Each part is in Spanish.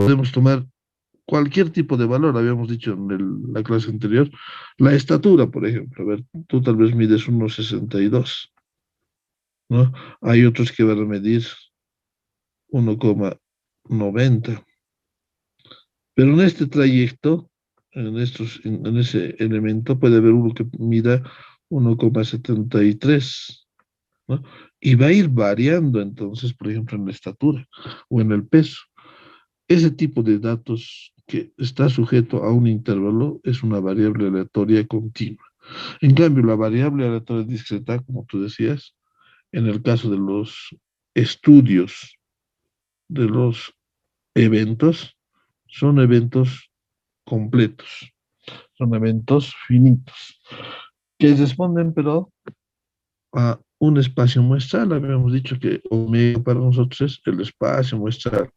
Podemos tomar cualquier tipo de valor, habíamos dicho en la clase anterior, la estatura, por ejemplo. A ver, tú tal vez mides 1,62, ¿no? Hay otros que van a medir 1,90. Pero en este trayecto, en ese elemento, puede haber uno que mida 1,73, ¿no? Y va a ir variando entonces, por ejemplo, en la estatura o en el peso. Ese tipo de datos que está sujeto a un intervalo es una variable aleatoria continua. En cambio, la variable aleatoria discreta, como tú decías, en el caso de los estudios de los eventos, son eventos completos, son eventos finitos, que responden, pero a un espacio muestral. Habíamos dicho que omega para nosotros es el espacio muestral,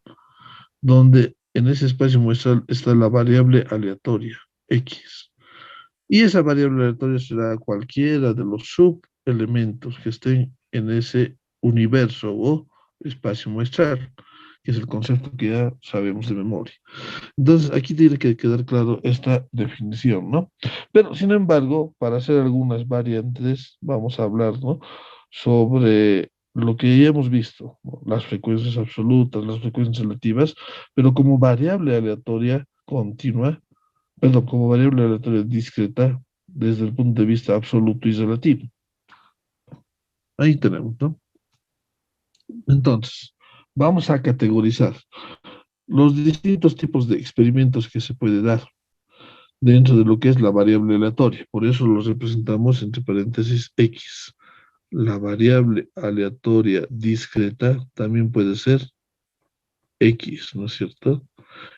donde en ese espacio muestral está la variable aleatoria, X. Y esa variable aleatoria será cualquiera de los subelementos que estén en ese universo o espacio muestral, que es el concepto que ya sabemos de memoria. Entonces, aquí tiene que quedar claro esta definición, ¿no? Pero, sin embargo, para hacer algunas variantes, vamos a hablar, ¿no? Sobre lo que ya hemos visto, ¿no? Las frecuencias absolutas, las frecuencias relativas, pero como variable aleatoria continua, perdón, como variable aleatoria discreta desde el punto de vista absoluto y relativo. Ahí tenemos, ¿no? Entonces, vamos a categorizar los distintos tipos de experimentos que se puede dar dentro de lo que es la variable aleatoria. Por eso lo representamos entre paréntesis X. La variable aleatoria discreta también puede ser X, ¿no es cierto?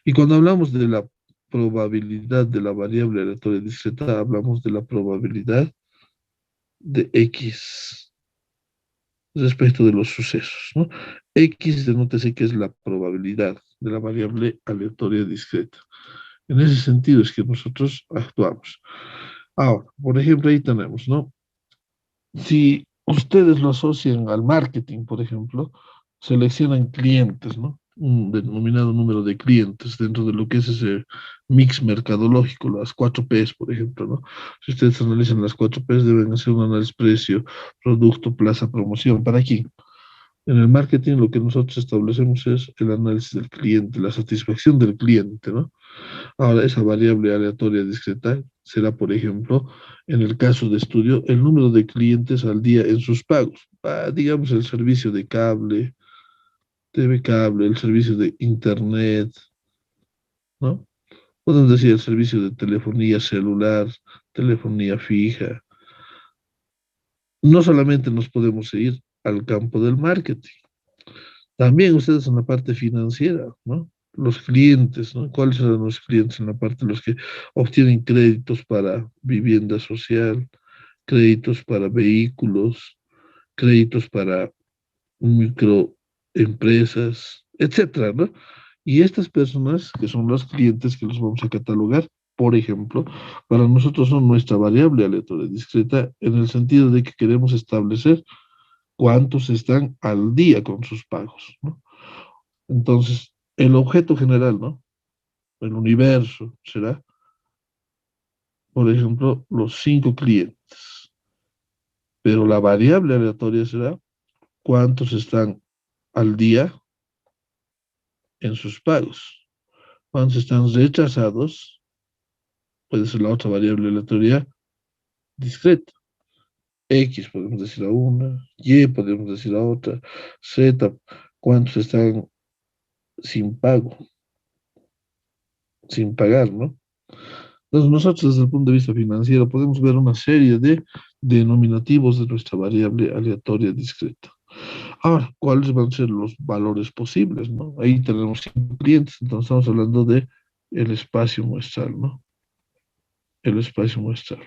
Y cuando hablamos de la probabilidad de la variable aleatoria discreta, hablamos de la probabilidad de X respecto de los sucesos, ¿no? X denótese que es la probabilidad de la variable aleatoria discreta. En ese sentido es que nosotros actuamos. Ahora, por ejemplo, ahí tenemos, ¿no? Si ustedes lo asocian al marketing, por ejemplo, seleccionan clientes, ¿no? Un denominado número de clientes dentro de lo que es ese mix mercadológico, las 4Ps, por ejemplo, ¿no? Si ustedes analizan las 4Ps, deben hacer un análisis precio, producto, plaza, promoción. ¿Para quién? En el marketing lo que nosotros establecemos es el análisis del cliente, la satisfacción del cliente, ¿no? Ahora, esa variable aleatoria discreta será, por ejemplo, en el caso de estudio, el número de clientes al día en sus pagos. Digamos, el servicio de cable, TV cable, el servicio de internet, ¿no? Podemos decir el servicio de telefonía celular, telefonía fija. No solamente nos podemos ir al campo del marketing, también ustedes en la parte financiera, ¿no? Los clientes, ¿no? ¿Cuáles son los clientes en la parte de los que obtienen créditos para vivienda social, créditos para vehículos, créditos para microempresas, etcétera, ¿no? Y estas personas, que son los clientes que los vamos a catalogar, por ejemplo, para nosotros son nuestra variable aleatoria discreta en el sentido de que queremos establecer cuántos están al día con sus pagos, ¿no? Entonces, el objeto general, ¿no? El universo será, por ejemplo, los 5 clientes, pero la variable aleatoria será cuántos están al día en sus pagos. Cuántos están rechazados, puede ser la otra variable aleatoria discreta. X podemos decir a una, Y podemos decir a otra, Z, cuántos están sin pago, sin pagar, ¿no? Entonces, nosotros desde el punto de vista financiero podemos ver una serie de denominativos de nuestra variable aleatoria discreta. Ahora, ¿cuáles van a ser los valores posibles, no? Ahí tenemos 5 clientes, entonces estamos hablando de el espacio muestral, ¿no? El espacio muestral,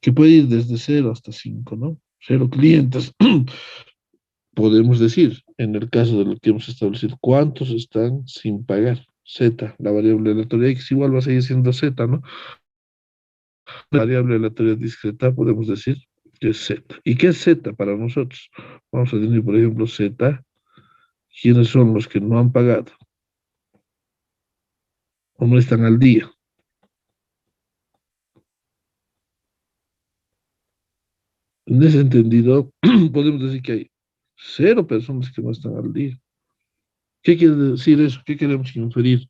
que puede ir desde 0 hasta 5, ¿no? 0 clientes. Podemos decir, en el caso de lo que hemos establecido, ¿cuántos están sin pagar? Z, la variable aleatoria X igual va a seguir siendo Z, ¿no? La variable aleatoria discreta podemos decir que es Z. ¿Y qué es Z para nosotros? Vamos a tener, por ejemplo, Z, ¿quiénes son los que no han pagado? o no están al día. En ese entendido, podemos decir que hay 0 personas que no están al día. ¿Qué quiere decir eso? ¿Qué queremos inferir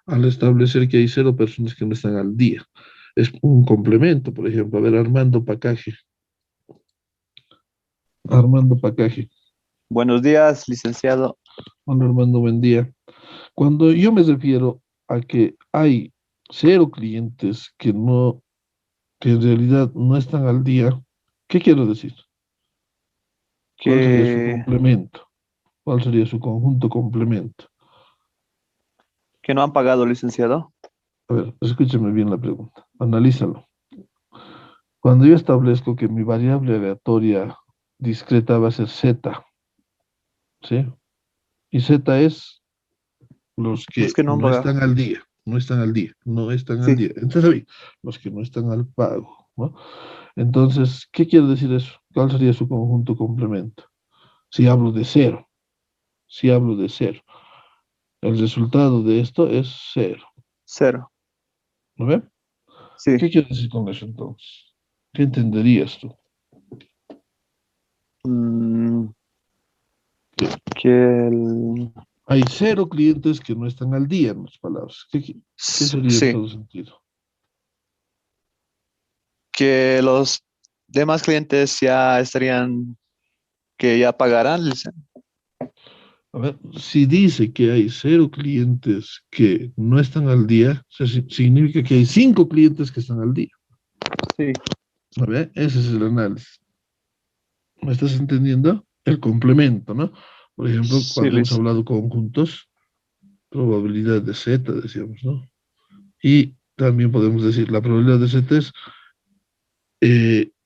al establecer que hay 0 personas que no están al día? Es un complemento, por ejemplo. A ver, Armando Pacaje. Armando Pacaje. Buenos días, licenciado. Hola, Armando, buen día. Cuando yo me refiero a que hay 0 clientes que en realidad no están al día, ¿qué quiero decir? ¿Cuál sería su Que, complemento? ¿Cuál sería su conjunto complemento? que no han pagado, licenciado. A ver, escúcheme bien la pregunta, analízalo. Cuando yo establezco que mi variable aleatoria discreta va a ser z, ¿sí? Y z es los Los que que no han no pagado. están al día, no están al día, no están al Sí, día. Entonces, oye, los que no están al pago, ¿no? Entonces, ¿qué quiere decir eso? ¿Cuál sería su conjunto complemento? Si hablo de cero, si hablo de cero, el resultado de esto es cero, cero. ¿no ve? Sí. ¿Qué quiere decir con eso entonces? ¿Qué entenderías tú? Mm, Que que, el- hay 0 clientes que no están al día, en otras palabras. ¿Qué sería en sí, todo sentido? que los demás clientes ya estarían, que ya pagarán, A ver, si dice que hay 0 clientes que no están al día, significa que hay 5 clientes que están al día. Sí, ¿No ve? Ese es el análisis. ¿Me estás entendiendo? El complemento, ¿no? Por ejemplo, sí, cuando hemos hablado conjuntos, probabilidad de Z, decíamos, ¿no? Y también podemos decir, la probabilidad de Z es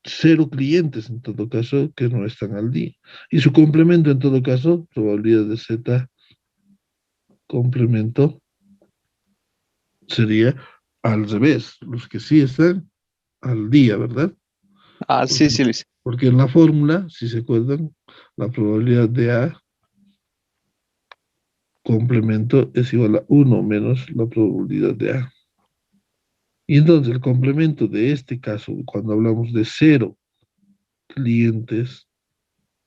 0 clientes, en todo caso, que no están al día. Y su complemento, en todo caso, probabilidad de Z, complemento, sería al revés, los que sí están al día, ¿verdad? ah, sí, Porque, sí, porque en la fórmula, si se acuerdan, la probabilidad de A complemento es igual a 1 menos la probabilidad de A. Y entonces el complemento de este caso, cuando hablamos de 0 clientes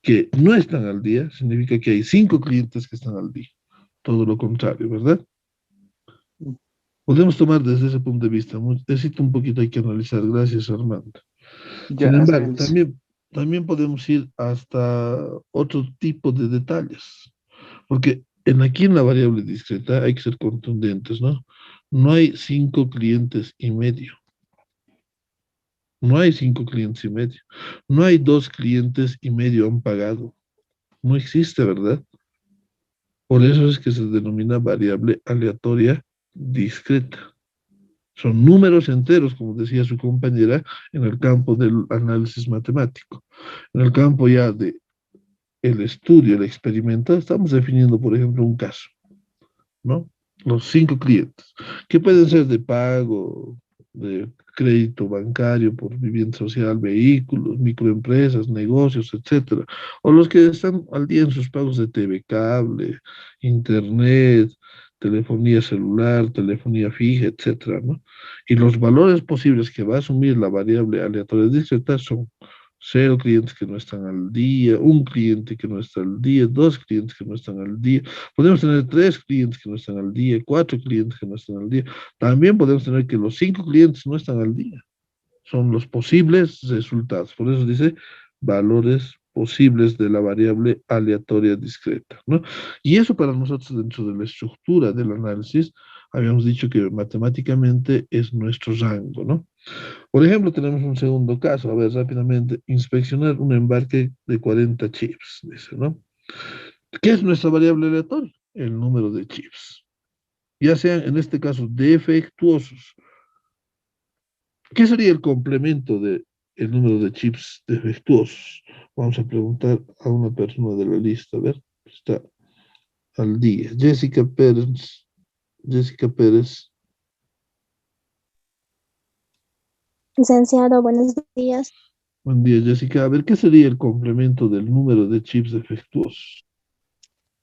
que no están al día, significa que hay 5 clientes que están al día. Todo lo contrario, ¿verdad? Podemos tomar desde ese punto de vista. Necesito un poquito, hay que analizar. Gracias, Armando. ya Sin está embargo, bien, también podemos ir hasta otro tipo de detalles. Porque aquí en la variable discreta hay que ser contundentes, ¿no? No hay 5 clientes y medio. No hay 5 clientes y medio. No hay 2 clientes y medio han pagado. No existe, ¿verdad? Por eso es que se denomina variable aleatoria discreta. Son números enteros, como decía su compañera, en el campo del análisis matemático. En el campo ya de el estudio, el experimento, estamos definiendo, por ejemplo, un caso, ¿no? Los 5 clientes, que pueden ser de pago, de crédito bancario por vivienda social, vehículos, microempresas, negocios, etcétera, o los que están al día en sus pagos de TV, cable, internet, telefonía celular, telefonía fija, etcétera, ¿no? Y los valores posibles que va a asumir la variable aleatoria discreta son 0 clientes que no están al día, 1 cliente que no está al día, 2 clientes que no están al día. Podemos tener 3 clientes que no están al día, 4 clientes que no están al día. También podemos tener que los 5 clientes no están al día. Son los posibles resultados. Por eso dice valores posibles de la variable aleatoria discreta, ¿no? Y eso para nosotros dentro de la estructura del análisis, habíamos dicho que matemáticamente es nuestro rango, ¿no? Por ejemplo, tenemos un segundo caso. A ver, rápidamente, inspeccionar un embarque de 40 chips, dice, ¿no? ¿Qué es nuestra variable aleatoria? El número de chips. Ya sean, en este caso, defectuosos. ¿Qué sería el complemento de el número de chips defectuosos? Vamos a preguntar a una persona de la lista. A ver, está al día. Jessica Pérez. Jessica Pérez. Licenciado, buenos días. Buen día, Jessica. A ver, ¿qué sería el complemento del número de chips defectuosos?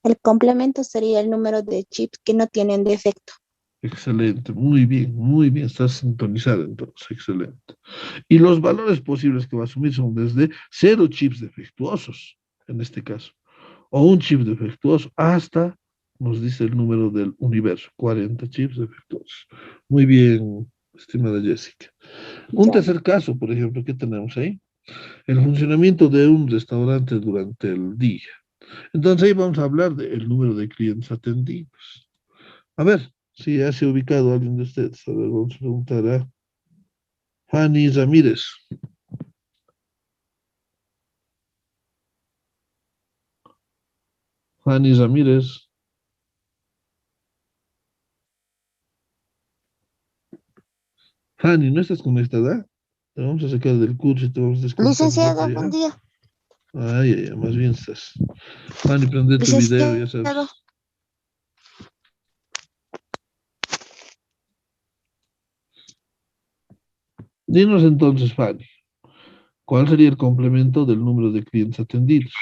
El complemento sería el número de chips que no tienen defecto. Excelente, muy bien, estás sintonizado entonces, excelente. Y los valores posibles que va a asumir son desde cero chips defectuosos, en este caso, o un chip defectuoso, hasta, nos dice el número del universo, 40 chips defectuosos. Muy bien, estimada Jessica. Un Ya. tercer caso, por ejemplo, ¿qué tenemos ahí? El funcionamiento de un restaurante durante el día. Entonces ahí vamos a hablar del número de clientes atendidos. A ver, si ya se ha ubicado alguien de ustedes. A ver, vamos a preguntar a Fanny Ramírez. Fanny Ramírez. Fanny, ¿no estás conectada? Te vamos a sacar del curso y te vamos a descontar nota Licenciado, buen ya. día. Ay, ay, ay, más bien estás. Fanny, prende tu video, ya Licenciado, sabes. Dinos entonces, Fanny, ¿cuál sería el complemento del número de clientes atendidos?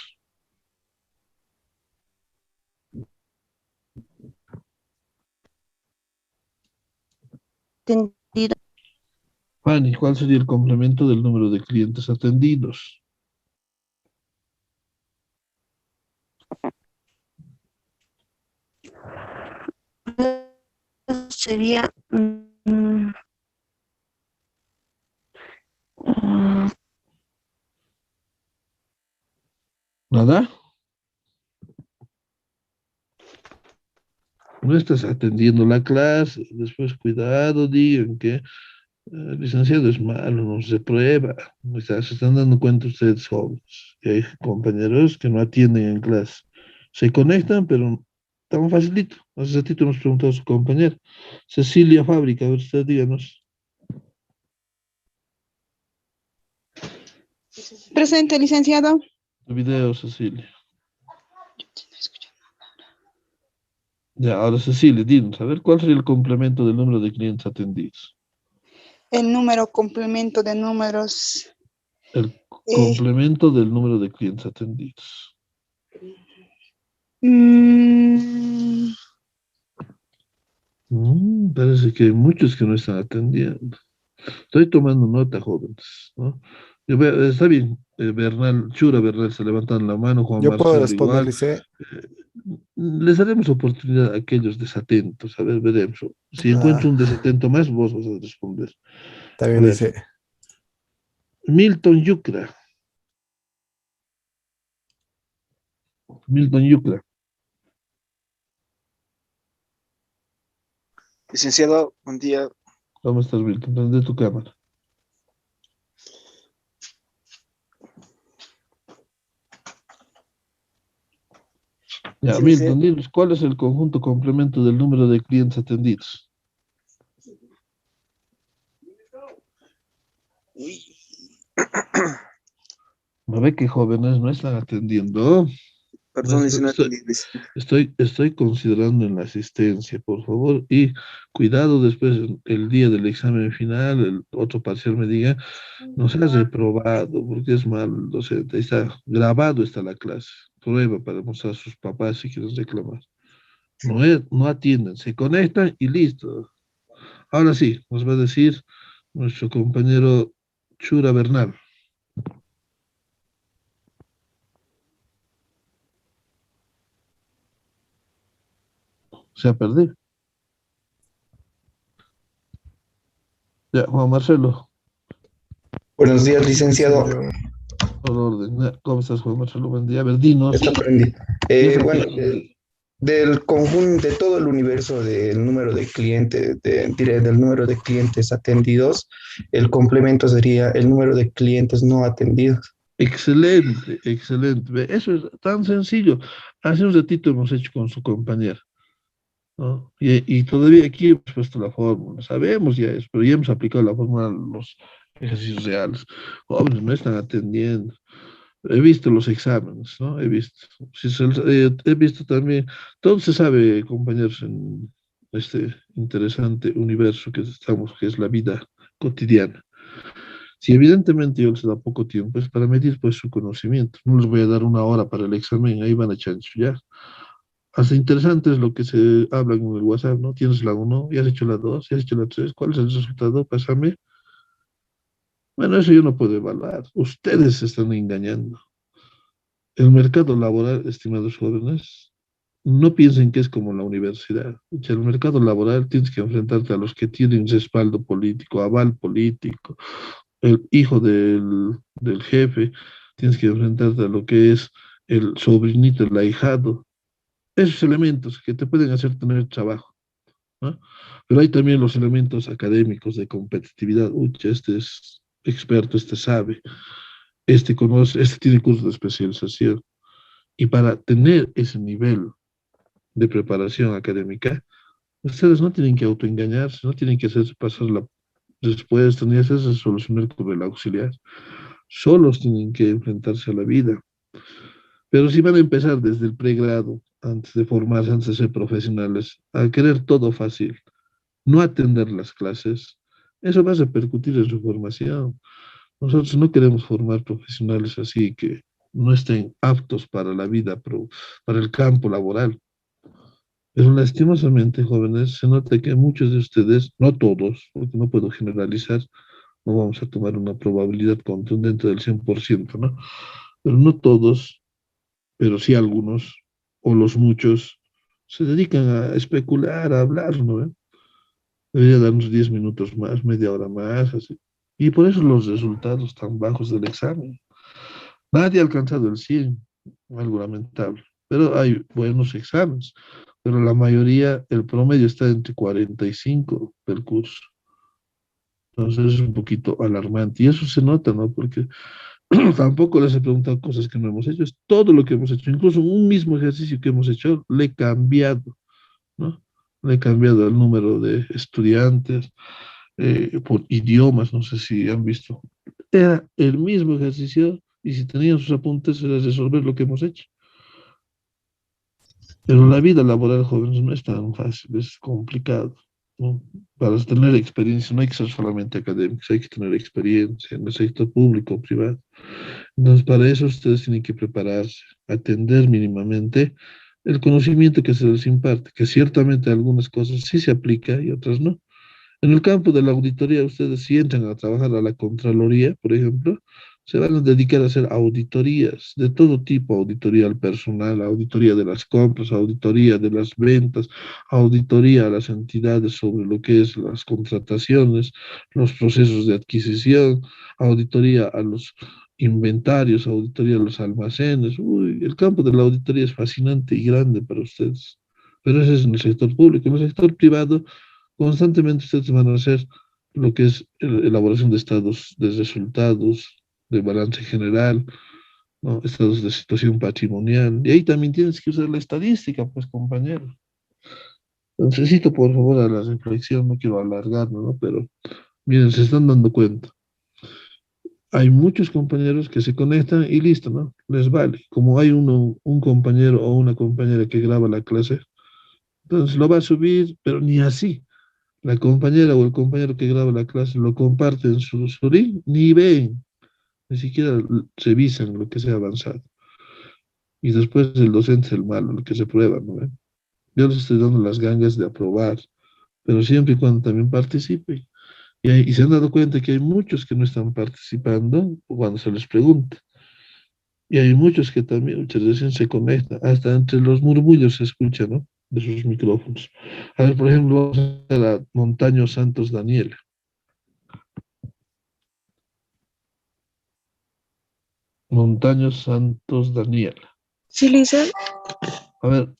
entendido. Fanny, ¿cuál sería el complemento del número de clientes atendidos? Sería mm, mm, ¿Nada? No estás atendiendo la clase. Después, cuidado, digan que licenciado es malo, no se prueba. Se están dando cuenta ustedes jóvenes que hay compañeros que no atienden en clase. Se conectan, pero tan facilito. Hace ratito nos preguntó su compañera, Cecilia Fábrica, a ver usted díganos. Presente, licenciado. Tu video, Cecilia. Ya, ahora Cecilia, dinos, a ver, ¿cuál sería el complemento del número de clientes atendidos? El número complemento de números. El eh, complemento del número de clientes atendidos. mm, Parece que hay muchos que no están atendiendo. Estoy tomando nota, jóvenes, ¿no? Está bien, Bernal, Chura, Bernal se levantan la mano, Juan Yo puedo Marcelo responder, igual. Lice. eh, Les daremos oportunidad a aquellos desatentos, a ver, veremos. Si encuentro Ah, un desatento más, vos vas a responder. está A bien, ver, Lice. Milton Yucra, Milton Yucra, Licenciado, buen día. ¿cómo estás, Milton? Prende tu cámara. Ya, Sí, Milton, dinos, ¿cuál es el conjunto complemento del número de clientes atendidos? Uy, ¿No ve que jóvenes no están atendiendo? No perdón, está- licenciado, no estoy, atendí, estoy considerando en la asistencia, por favor, y cuidado después, el día del examen final, el otro parcial me diga, no se ha reprobado, porque es mal el docente. Ahí está, grabado está la clase, prueba para mostrar a sus papás si quieren reclamar. No atienden, se conectan y listo. Ahora sí, nos va a decir nuestro compañero Chura Bernal. Se ha perdido. Ya, Juan Marcelo, Buenos días, Sí, soy licenciado. yo. por orden. ¿Cómo estás, Juan Marcelo? Buen día. A ver, dinos, Está aprendí. ¿qué es Bueno, aquello del del conjunto de todo el universo del número de clientes, del número de clientes atendidos, el complemento sería el número de clientes no atendidos. excelente, excelente. Ve, eso es tan sencillo. Hace un ratito hemos hecho con su compañera, ¿no? Y todavía aquí hemos puesto la fórmula. Sabemos ya eso, pero ya hemos aplicado la fórmula a los ejercicios reales. Jóvenes no están atendiendo. He visto los exámenes, ¿no? He visto. He visto también, todo se sabe, compañeros, en este interesante universo que estamos, que es la vida cotidiana. Si evidentemente yo les da poco tiempo, es para medir pues su conocimiento. No les voy a dar una hora para el examen, ahí van a chanchullar. Hasta interesante es lo que se habla en el WhatsApp, ¿no? Tienes la uno, ya has hecho la 2, ya has hecho la 3. ¿Cuál es el resultado? Pásame. Bueno, eso yo no puedo evaluar. Ustedes se están engañando. El mercado laboral, estimados jóvenes, no piensen que es como la universidad. O sea, el mercado laboral tienes que enfrentarte a los que tienen respaldo político, aval político, el hijo del jefe, tienes que enfrentarte a lo que es el sobrinito, el ahijado, esos elementos que te pueden hacer tener trabajo, ¿no? Pero hay también los elementos académicos de competitividad. Uy, este es experto, este sabe, este conoce, este tiene cursos de especialización. Y para tener ese nivel de preparación académica, ustedes no tienen que autoengañarse, no tienen que hacerse pasar la respuesta, ni hacerse solucionar con el auxiliar. Solos tienen que enfrentarse a la vida. Pero si van a empezar desde el pregrado, antes de formarse, antes de ser profesionales, a querer todo fácil, no atender las clases, eso va a repercutir en su formación. Nosotros no queremos formar profesionales así que no estén aptos para la vida, para el campo laboral. Pero lastimosamente, jóvenes, se nota que muchos de ustedes, no todos, porque no puedo generalizar, no vamos a tomar una probabilidad contundente del 100%, ¿no? Pero no todos, pero sí algunos, o los muchos, se dedican a especular, a hablar, ¿no? Debería darnos 10 minutos más, media hora más, así. Y por eso los resultados tan bajos del examen. Nadie ha alcanzado el 100, algo lamentable. Pero hay buenos exámenes. Pero la mayoría, el promedio está entre 45 del curso. Entonces es un poquito alarmante. Y eso se nota, ¿no? Porque tampoco les he preguntado cosas que no hemos hecho. Es todo lo que hemos hecho. Incluso un mismo ejercicio que hemos hecho, le he cambiado, ¿no? Le he cambiado el número de estudiantes por idiomas. No sé si han visto. Era el mismo ejercicio y si tenían sus apuntes era resolver lo que hemos hecho. Pero la vida laboral, jóvenes, no es tan fácil, es complicado, ¿no? Para tener experiencia no hay que ser solamente académicos, hay que tener experiencia en el sector público o privado. Entonces, para eso ustedes tienen que prepararse, atender mínimamente el conocimiento que se les imparte, que ciertamente algunas cosas sí se aplica y otras no. En el campo de la auditoría, ustedes si entran a trabajar a la Contraloría, por ejemplo, se van a dedicar a hacer auditorías de todo tipo, auditoría al personal, auditoría de las compras, auditoría de las ventas, auditoría a las entidades sobre lo que es las contrataciones, los procesos de adquisición, auditoría a los inventarios, auditoría a los almacenes. Uy, el campo de la auditoría es fascinante y grande para ustedes. Pero ese es en el sector público. En el sector privado, constantemente ustedes van a hacer lo que es elaboración de estados de resultados, de balance general, ¿no? Estados de situación patrimonial. Y ahí también tienes que usar la estadística, pues, compañero. Necesito, por favor, a la reflexión, no quiero alargarlo, ¿no? Pero miren, se están dando cuenta. Hay muchos compañeros que se conectan y listo, ¿no? Les vale. Como hay un compañero o una compañera que graba la clase, entonces lo va a subir, pero ni así. La compañera o el compañero que graba la clase lo comparte en su link, ni ven, ni siquiera revisan lo que se ha avanzado. Y después el docente es el malo, el que se prueba, ¿no ven? Yo les estoy dando las gangas de aprobar, pero siempre y cuando también participen. Y se han dado cuenta que hay muchos que no están participando cuando se les pregunta. Y hay muchos que también muchas veces se conectan, hasta entre los murmullos se escucha, ¿no? De sus micrófonos. A ver, por ejemplo, vamos a la Montaño Santos Daniela. Montaño Santos Daniela. Sí, Lisa. A ver,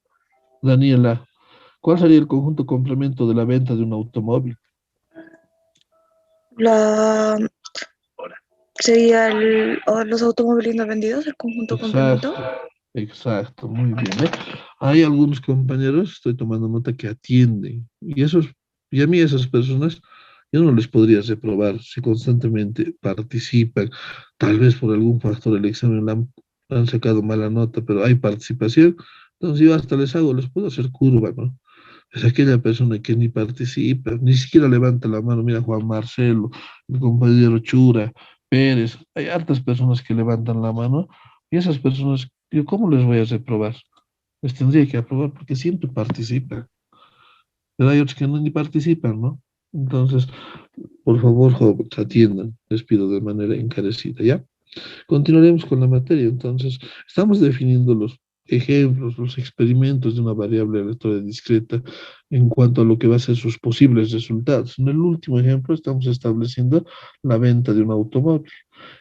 Daniela, ¿cuál sería el conjunto complemento de la venta de un automóvil? La sería los automóviles no vendidos, el conjunto complemento. Exacto, muy bien, ¿eh? Hay algunos compañeros, estoy tomando nota, que atienden. Y a mí esas personas, yo no les podría reprobar si constantemente participan. Tal vez por algún factor del examen han sacado mala nota, pero hay participación. Entonces yo hasta les puedo hacer curva, ¿no? Es aquella persona que ni participa, ni siquiera levanta la mano. Mira, Juan Marcelo, mi compañero Chura, Pérez, hay hartas personas que levantan la mano y esas personas, yo, ¿cómo les voy a reprobar? les tendría que aprobar porque siempre participan. Pero hay otros que no ni participan, ¿no? Entonces, por favor, jóvenes, atiendan, les pido de manera encarecida, ¿ya? Continuaremos con la materia. Entonces, estamos definiendo los ejemplos, los experimentos de una variable aleatoria discreta en cuanto a lo que va a ser sus posibles resultados. En el último ejemplo, estamos estableciendo la venta de un automóvil.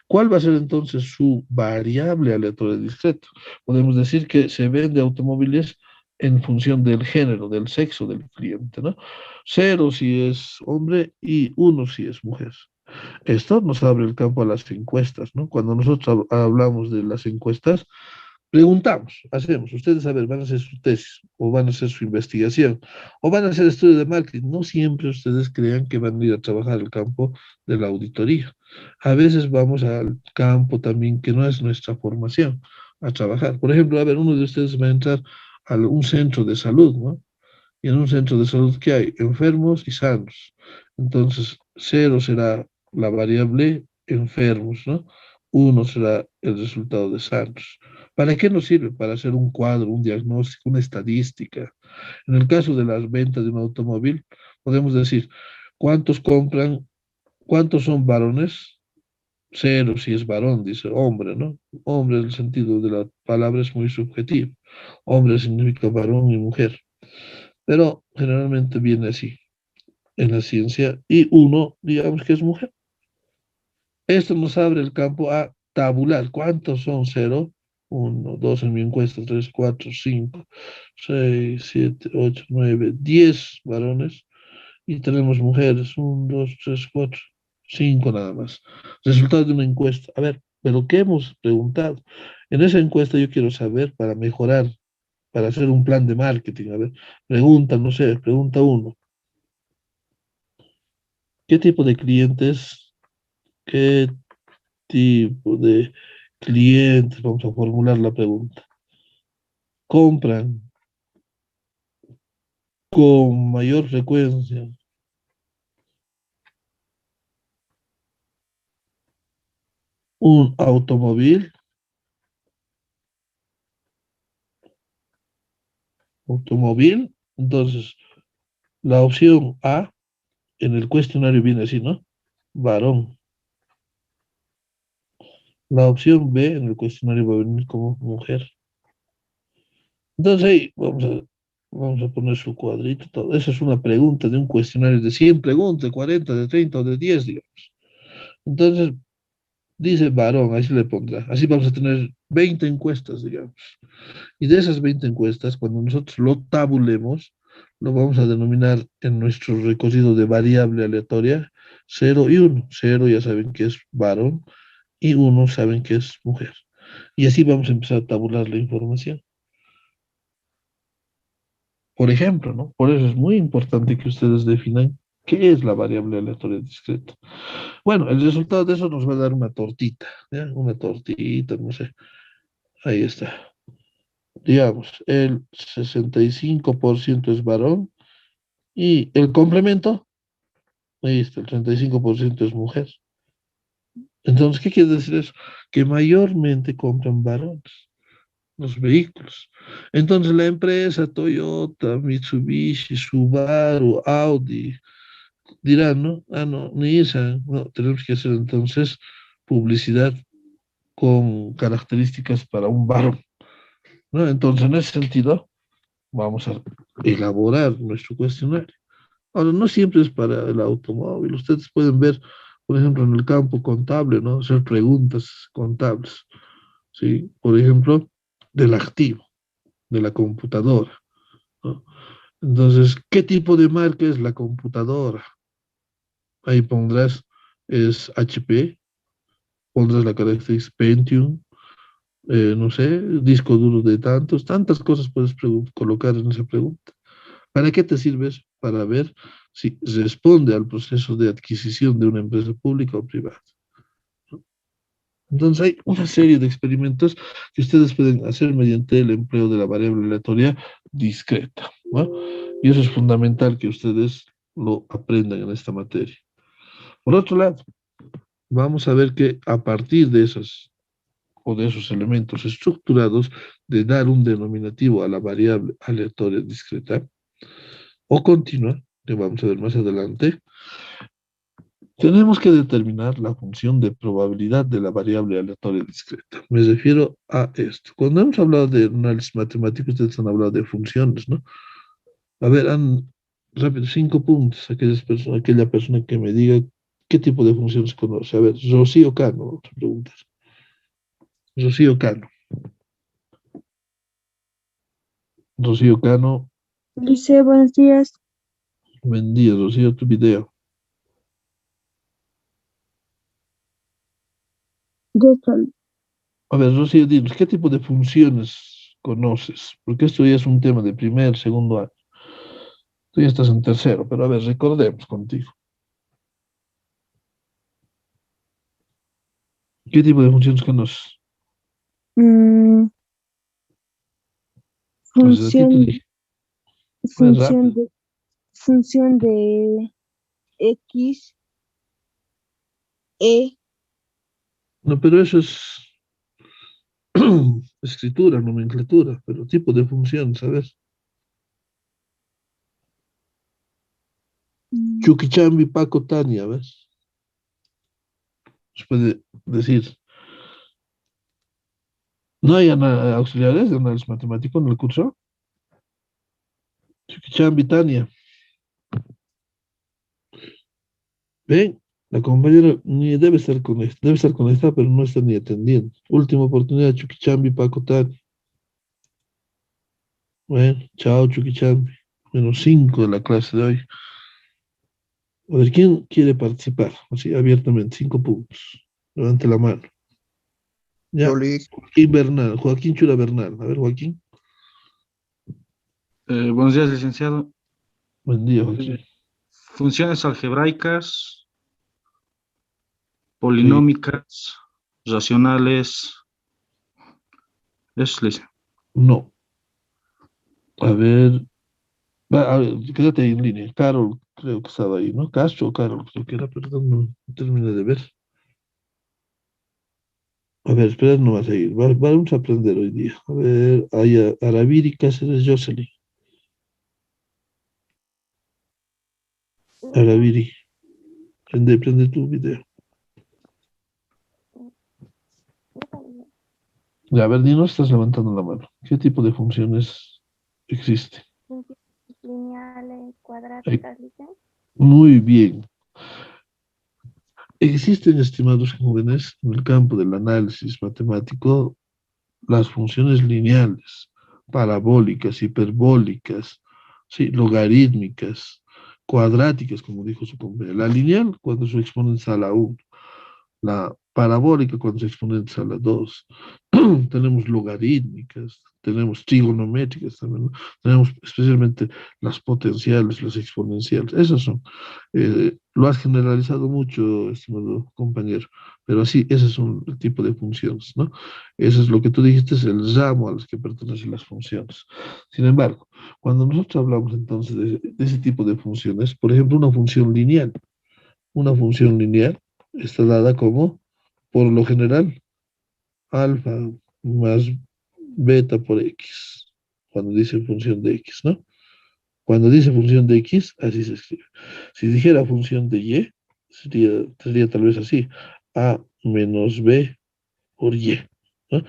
¿Cuál va a ser entonces su variable aleatoria discreta? Podemos decir que se vende automóviles en función del género, del sexo del cliente, ¿no? Cero si es hombre y uno si es mujer. Esto nos abre el campo a las encuestas, ¿no? Cuando nosotros hablamos de las encuestas, preguntamos, hacemos, ustedes a ver, van a hacer su tesis, o van a hacer su investigación, o van a hacer estudio de marketing. No siempre ustedes crean que van a ir a trabajar al campo de la auditoría. A veces vamos al campo también que no es nuestra formación, a trabajar. Por ejemplo, a ver, uno de ustedes va a entrar a un centro de salud, ¿no? Y en un centro de salud que hay enfermos y sanos. Entonces, cero será la variable enfermos, ¿no? Uno será el resultado de sanos. ¿Para qué nos sirve? Para hacer un cuadro, un diagnóstico, una estadística. En el caso de las ventas de un automóvil, podemos decir, ¿cuántos compran? ¿Cuántos son varones? Cero si es varón, dice hombre, ¿no? Hombre, el sentido de la palabra es muy subjetivo. Hombre significa varón y mujer, pero generalmente viene así en la ciencia y uno, digamos que es mujer. Esto nos abre el campo a tabular. ¿Cuántos son? Cero, uno, dos en mi encuesta, tres, cuatro, cinco, seis, siete, ocho, nueve, 10 varones y tenemos mujeres, uno, dos, tres, cuatro, cinco nada más. Resultado de una encuesta. A ver, pero ¿qué hemos preguntado? En esa encuesta yo quiero saber para mejorar, para hacer un plan de marketing. A ver, pregunta, no sé, pregunta uno. ¿Qué tipo de clientes, qué tipo de clientes, vamos a formular la pregunta, compran con mayor frecuencia un automóvil? Entonces, la opción A en el cuestionario viene así, ¿no? Varón. La opción B en el cuestionario va a venir como mujer. Entonces ahí vamos a poner su cuadrito, todo. Esa es una pregunta de un cuestionario de 100 preguntas, de 40, de 30 o de 10, digamos. Entonces, dice varón, así le pondrá. Así vamos a tener 20 encuestas, digamos. Y de esas 20 encuestas, cuando nosotros lo tabulemos, lo vamos a denominar en nuestro recorrido de variable aleatoria 0 y 1. 0 ya saben que es varón y 1 saben que es mujer. Y así vamos a empezar a tabular la información. Por ejemplo, ¿no? Por eso es muy importante que ustedes definan qué es la variable aleatoria discreta. Bueno, el resultado de eso nos va a dar una tortita, ¿ya? Una tortita, no sé. Ahí está. Digamos, el 65% es varón y el complemento, ahí está, el 35% es mujer. Entonces, ¿qué quiere decir eso? Que mayormente compran varones los vehículos. Entonces, la empresa Toyota, Mitsubishi, Subaru, Audi, dirán, ¿no? Ah, no, Nissan, no, tenemos que hacer entonces publicidad con características para un varón, ¿no? Entonces, en ese sentido, vamos a elaborar nuestro cuestionario. Ahora, no siempre es para el automóvil. Ustedes pueden ver, por ejemplo, en el campo contable, ¿no? Hacer preguntas contables, ¿sí? Por ejemplo, del activo, de la computadora, ¿no? Entonces, ¿qué tipo de marca es la computadora? Ahí pondrás, es HP, pondrás la característica Pentium, no sé, disco duro de tantas cosas puedes colocar en esa pregunta. ¿Para qué te sirves? Para ver si responde al proceso de adquisición de una empresa pública o privada. Entonces hay una serie de experimentos que ustedes pueden hacer mediante el empleo de la variable aleatoria discreta, ¿no? Y eso es fundamental que ustedes lo aprendan en esta materia. Por otro lado, vamos a ver que a partir de esas o de esos elementos estructurados de dar un denominativo a la variable aleatoria discreta o continua, que vamos a ver más adelante, tenemos que determinar la función de probabilidad de la variable aleatoria discreta. Me refiero a esto. Cuando hemos hablado de análisis matemático, ustedes han hablado de funciones, ¿no? A ver, rápido, 5 puntos. Aquella persona que me diga qué tipo de funciones conoce. A ver, Rocío Cano, otra pregunta. Rocío Cano. Rocío Cano, Dice, buenos días. buen día, Rocío, tu video. Yo estoy. A ver, Rocío, dinos, ¿qué tipo de funciones conoces? Porque esto ya es un tema de primer, segundo año. Tú ya estás en tercero, pero a ver, recordemos contigo. ¿Qué tipo de funciones conoces? Mm, Pues a ti te función, dije, más función rápido. de, función de X, E. No, pero eso es escritura, nomenclatura, pero tipo de función, ¿sabes? mm, Chuquichambi, Paco, Tania, ¿ves? Se puede decir. ¿No hay auxiliares de análisis matemático en el curso? Chuquichambi, Tania. Ven, la compañera ni debe estar conectada, pero no está ni atendiendo. Última oportunidad, Chuquichambi, Paco, Tania. Bueno, chao, Chuquichambi. -5 de la clase de hoy. A ver, ¿quién quiere participar? Así, abiertamente, 5 puntos. Levante la mano. Ya, Yoli, Joaquín Bernal, Joaquín Chura Bernal. A ver, Joaquín. Buenos días, licenciado. Buen día, Joaquín. Funciones algebraicas, Sí, polinómicas, racionales. Eso, licenciado. no. A ver, a ver, quédate ahí en línea. Carol, creo que estaba ahí, ¿no? Castro o Carol, creo que era, perdón, no terminé de ver. A ver, espera, no vas a ir. Vamos a aprender hoy día. A ver, hay Araviri, Cáceres, Jocelyn. Araviri, prende tu video. Ya, a ver, dinos, estás levantando la mano. ¿Qué tipo de funciones existe? Lineales, Ay, cuadráticas, licenciado. muy bien. Existen, estimados jóvenes, en el campo del análisis matemático, las funciones lineales, parabólicas, hiperbólicas, sí, logarítmicas, cuadráticas, como dijo su compañero. La lineal, cuando su exponente es a la 1. La parabólica, cuando su exponente es a la 2. Tenemos logarítmicas, tenemos trigonométricas también, ¿no? Tenemos especialmente las potenciales, las exponenciales. Esas son. Lo has generalizado mucho, estimado compañero, pero así, ese es un tipo de funciones, ¿no? Eso es lo que tú dijiste, es el ramo a los que pertenecen las funciones. Sin embargo, cuando nosotros hablamos entonces de ese tipo de funciones, por ejemplo, una función lineal está dada como, por lo general, alfa más beta por x, cuando dice función de x, ¿no? Cuando dice función de x, así se escribe. Si dijera función de y, sería tal vez así, a menos b por y, ¿no?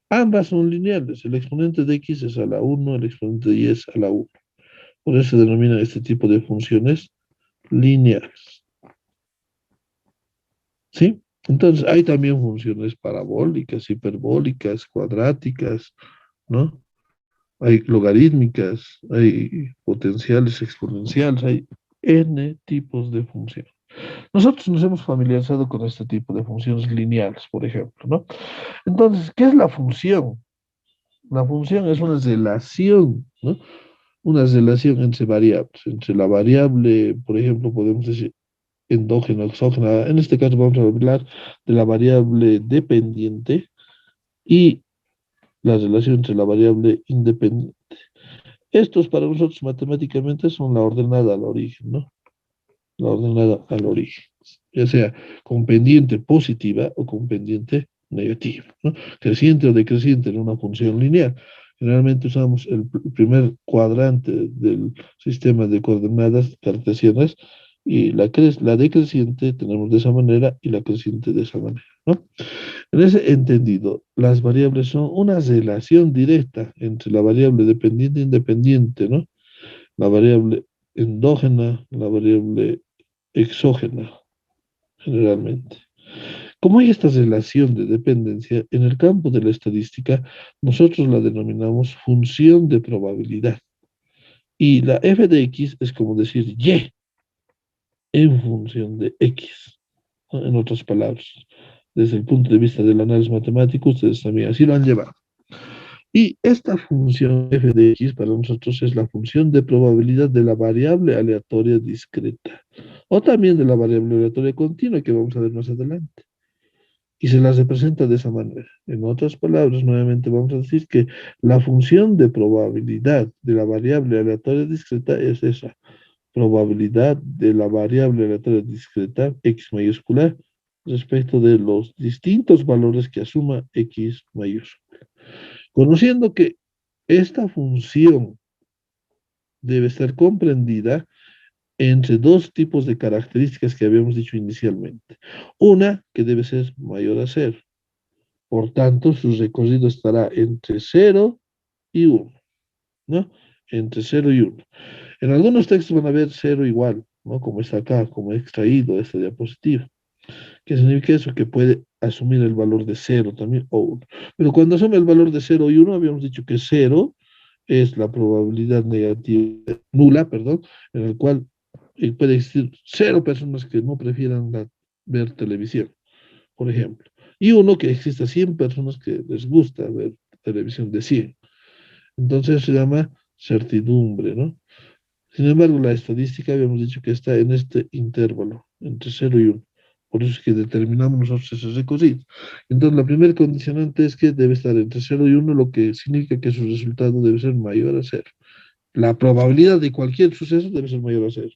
Ambas son lineales, el exponente de x es a la 1, el exponente de y es a la 1. Por eso se denomina este tipo de funciones lineales, ¿sí? Entonces, hay también funciones parabólicas, hiperbólicas, cuadráticas, ¿no? Hay logarítmicas, hay potenciales exponenciales, hay n tipos de funciones. Nosotros nos hemos familiarizado con este tipo de funciones lineales, por ejemplo, ¿no? Entonces, ¿qué es la función? La función es una relación, ¿no? Una relación entre variables. Entre la variable, por ejemplo, podemos decir endógena, exógena. En este caso vamos a hablar de la variable dependiente y la relación entre la variable independiente. Estos para nosotros matemáticamente son la ordenada al origen, ¿no? La ordenada al origen, ya sea con pendiente positiva o con pendiente negativo, ¿no? Creciente o decreciente en una función lineal. Generalmente usamos el primer cuadrante del sistema de coordenadas cartesianas y la decreciente tenemos de esa manera y la creciente de esa manera, ¿no? En ese entendido, las variables son una relación directa entre la variable dependiente e independiente, ¿no? La variable endógena, la variable exógena, generalmente. Como hay esta relación de dependencia, en el campo de la estadística, nosotros la denominamos función de probabilidad. Y la f de x es como decir y en función de x, ¿no? En otras palabras, desde el punto de vista del análisis matemático, ustedes también así lo han llevado. Y esta función f de x para nosotros es la función de probabilidad de la variable aleatoria discreta, o también de la variable aleatoria continua que vamos a ver más adelante. Y se las representa de esa manera. En otras palabras, nuevamente vamos a decir que la función de probabilidad de la variable aleatoria discreta es esa, probabilidad de la variable aleatoria discreta, x mayúscula, respecto de los distintos valores que asuma x mayúscula. Conociendo que esta función debe ser comprendida entre dos tipos de características que habíamos dicho inicialmente. Una que debe ser mayor a 0. Por tanto, su recorrido estará entre 0 y 1, ¿no? Entre 0 y 1. En algunos textos van a ver 0 igual, ¿no? Como está acá, como he extraído esta diapositiva. ¿Qué significa eso? Que puede asumir el valor de 0 también o 1. Pero cuando asume el valor de 0 y 1, habíamos dicho que 0 es la probabilidad negativa, nula, perdón, en el cual puede existir 0 personas que no prefieran ver televisión, por ejemplo. Y 1 que exista 100 personas que les gusta ver televisión de 100. Entonces se llama certidumbre, ¿no? Sin embargo, la estadística habíamos dicho que está en este intervalo, entre 0 y 1. Por eso es que determinamos nosotros ese recorrido. Entonces, la primera condicionante es que debe estar entre 0 y 1, lo que significa que su resultado debe ser mayor a 0. La probabilidad de cualquier suceso debe ser mayor a 0.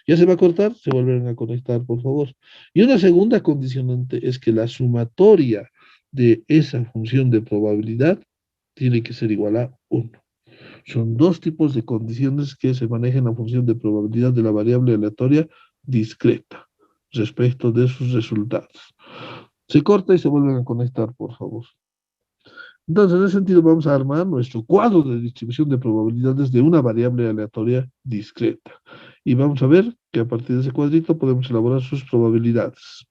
Ya se va a cortar, se vuelven a conectar, por favor. Y una segunda condicionante es que la sumatoria de esa función de probabilidad tiene que ser igual a 1. Son dos tipos de condiciones que se manejan en la función de probabilidad de la variable aleatoria discreta respecto de sus resultados. Se corta y se vuelven a conectar, por favor. Entonces, en ese sentido, vamos a armar nuestro cuadro de distribución de probabilidades de una variable aleatoria discreta. Y vamos a ver que a partir de ese cuadrito podemos elaborar sus probabilidades.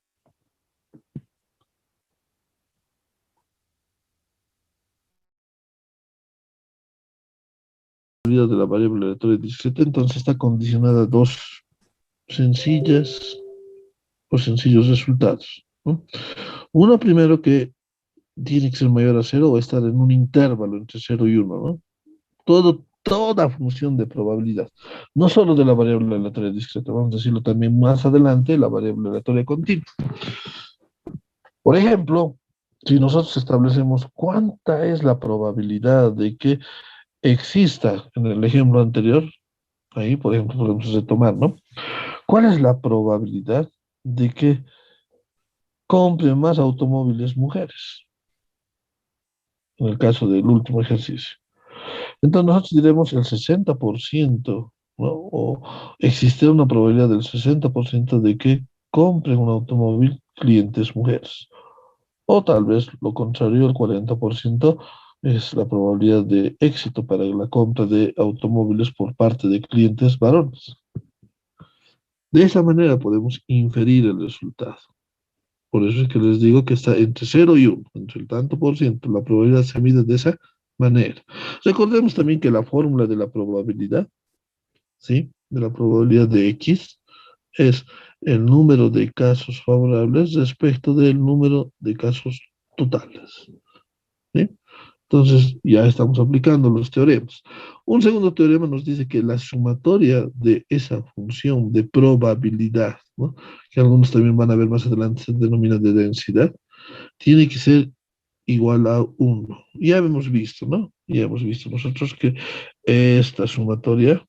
De la variable aleatoria discreta, entonces está condicionada a dos sencillas o sencillos resultados, ¿no? Uno primero que tiene que ser mayor a 0 o estar en un intervalo entre 0 y 1, ¿no? Toda función de probabilidad, no solo de la variable aleatoria discreta, vamos a decirlo también más adelante, la variable aleatoria continua. Por ejemplo, si nosotros establecemos cuánta es la probabilidad de que exista, en el ejemplo anterior, ahí por ejemplo podemos retomar, ¿no? ¿Cuál es la probabilidad de que compren más automóviles mujeres? En el caso del último ejercicio. Entonces nosotros diremos el 60%, ¿no? O existe una probabilidad del 60% de que compren un automóvil clientes mujeres. O tal vez lo contrario, el 40% es la probabilidad de éxito para la compra de automóviles por parte de clientes varones. De esa manera podemos inferir el resultado. Por eso es que les digo que está entre 0 y 1, entre el tanto por ciento. La probabilidad se mide de esa manera. Recordemos también que la fórmula de la probabilidad, ¿sí? De la probabilidad de X es el número de casos favorables respecto del número de casos totales, ¿sí? Entonces ya estamos aplicando los teoremas. Un segundo teorema nos dice que la sumatoria de esa función de probabilidad, ¿no? Que algunos también van a ver más adelante, se denomina de densidad, tiene que ser igual a 1. Ya hemos visto, ¿no? Ya hemos visto nosotros que esta sumatoria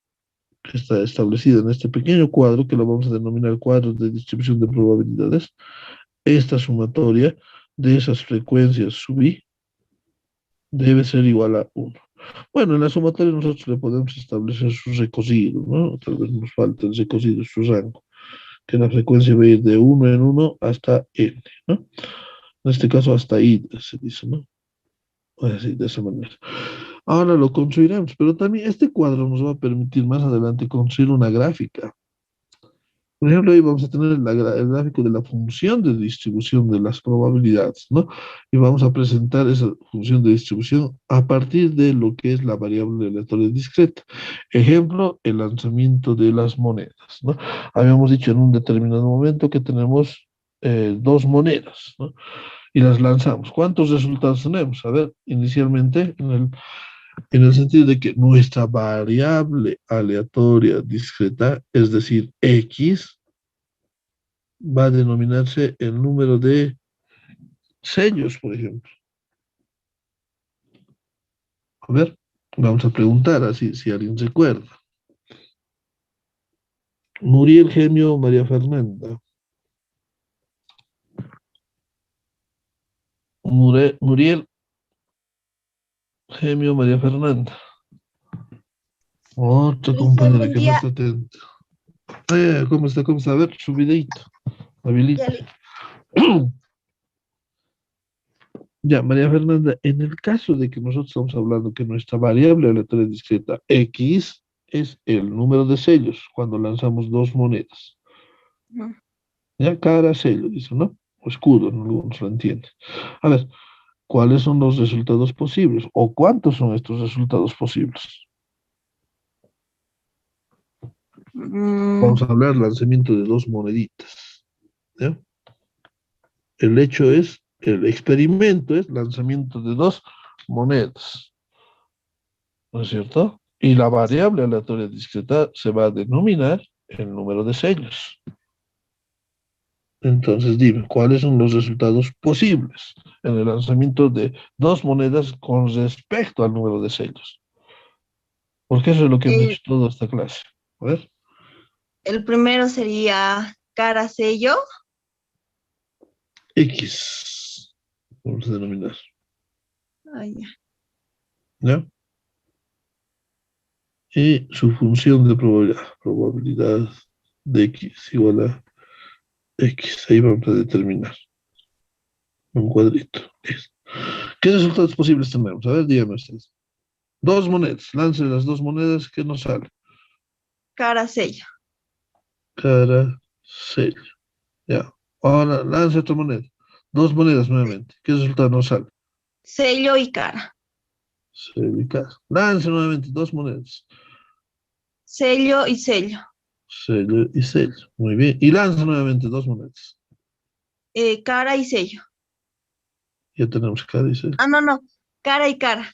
que está establecida en este pequeño cuadro, que lo vamos a denominar cuadro de distribución de probabilidades, esta sumatoria de esas frecuencias sub i debe ser igual a 1. Bueno, en la sumatoria nosotros le podemos establecer su recocido, ¿no? Tal vez nos falta el recocido, su rango, que la frecuencia va a ir de 1 en 1 hasta n, ¿no? En este caso hasta i se dice, ¿no? Así, de esa manera. Ahora lo construiremos, pero también este cuadro nos va a permitir más adelante construir una gráfica. Por ejemplo, ahí vamos a tener el gráfico de la función de distribución de las probabilidades, ¿no? Y vamos a presentar esa función de distribución a partir de lo que es la variable aleatoria discreta. Ejemplo, el lanzamiento de las monedas, ¿no? Habíamos dicho en un determinado momento que tenemos dos monedas, ¿no? Y las lanzamos. ¿Cuántos resultados tenemos? A ver, inicialmente en el sentido de que nuestra variable aleatoria discreta, es decir, x, va a denominarse el número de sellos, por ejemplo. A ver, vamos a preguntar así, si alguien recuerda. Muriel, Gemio, María Fernanda. Muriel, Gemio, María Fernanda. Otra compañera que no está atenta. ¿Cómo está? ¿Cómo está? A ver, su videito. Habilita. Ya, María Fernanda, en el caso de que nosotros estamos hablando que nuestra variable aleatoria discreta x es el número de sellos cuando lanzamos dos monedas. Ya, cara, sello, dice, ¿no? O escudo, no algunos lo entienden. A ver, ¿cuáles son los resultados posibles? ¿O cuántos son estos resultados posibles? Vamos a hablar del lanzamiento de dos moneditas. ¿Ya? El hecho es, el experimento es lanzamiento de dos monedas. ¿No es cierto? Y la variable aleatoria discreta se va a denominar el número de sellos. Entonces dime, ¿cuáles son los resultados posibles en el lanzamiento de dos monedas con respecto al número de sellos? Porque eso es lo que hemos hecho toda esta clase. A ver. El primero sería cara sello. X. Vamos a denominar. Ya. ¿Ya? Y su función de probabilidad de X igual a X. Ahí vamos a determinar. Un cuadrito. ¿Qué resultados posibles tenemos? A ver, díganme ustedes. Dos monedas. Lance las dos monedas. ¿Qué nos sale? Cara sello. Cara, sello. Ya. Ahora lance otra moneda. Dos monedas nuevamente. ¿Qué resultado nos sale? Sello y cara. Sello y cara. Lance nuevamente dos monedas. Sello y sello. Sello y sello. Muy bien. Y lanza nuevamente dos monedas. Cara y sello. Ya tenemos cara y sello. No. Cara y cara.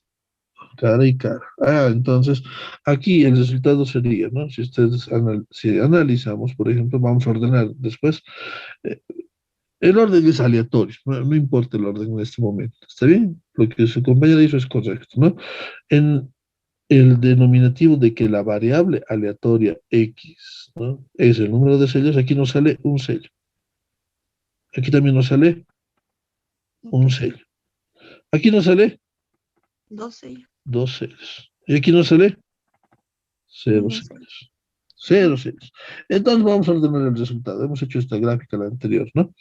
Cara y cara. Entonces, aquí el resultado sería, ¿no? Si ustedes si analizamos, por ejemplo, vamos a ordenar después. El orden es aleatorio, no importa el orden en este momento. ¿Está bien? Lo que su compañera hizo es correcto, ¿no? En el denominativo de que la variable aleatoria x, ¿no?, es el número de sellos, aquí nos sale un sello. Aquí también nos sale un sello. Aquí nos sale dos sellos. Dos sellos. Y aquí nos sale cero sellos. Cero sellos. Entonces vamos a ordenar el resultado. Hemos hecho esta gráfica la anterior, ¿no?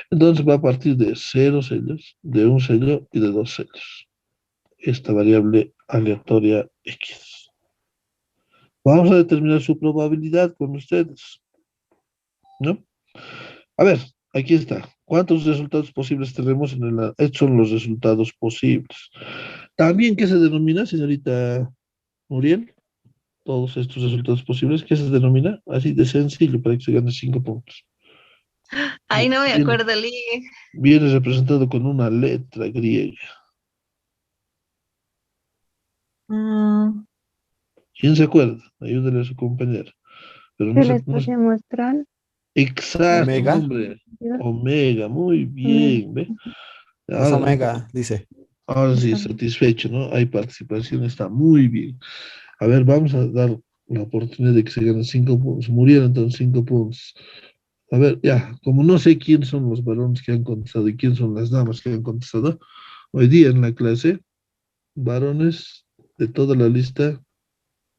Entonces va a partir de 0 sellos, de un sello y de dos sellos. Esta variable aleatoria x. Vamos a determinar su probabilidad con ustedes, ¿no? A ver, aquí está. ¿Cuántos resultados posibles tenemos en el... Estos son los resultados posibles. También, ¿qué se denomina, señorita Muriel? Todos estos resultados posibles, ¿qué se denomina? Así de sencillo, para que se gane 5 puntos. Ahí no me acuerdo, Lee. Viene representado con una letra griega. ¿Quién se acuerda? Ayúdale a su compañero. Pero no ¿Se sé, les puede mostrar? Exacto, Omega. hombre. Omega, muy bien, ¿ve? Es omega, dice. Ahora sí, satisfecho, ¿no? Hay participación, está muy bien. A ver, vamos a dar la oportunidad de que se ganen 5 puntos. Murieron entonces 5 puntos. A ver, ya, como no sé quién son los varones que han contestado y quién son las damas que han contestado, hoy día en la clase, varones de toda la lista,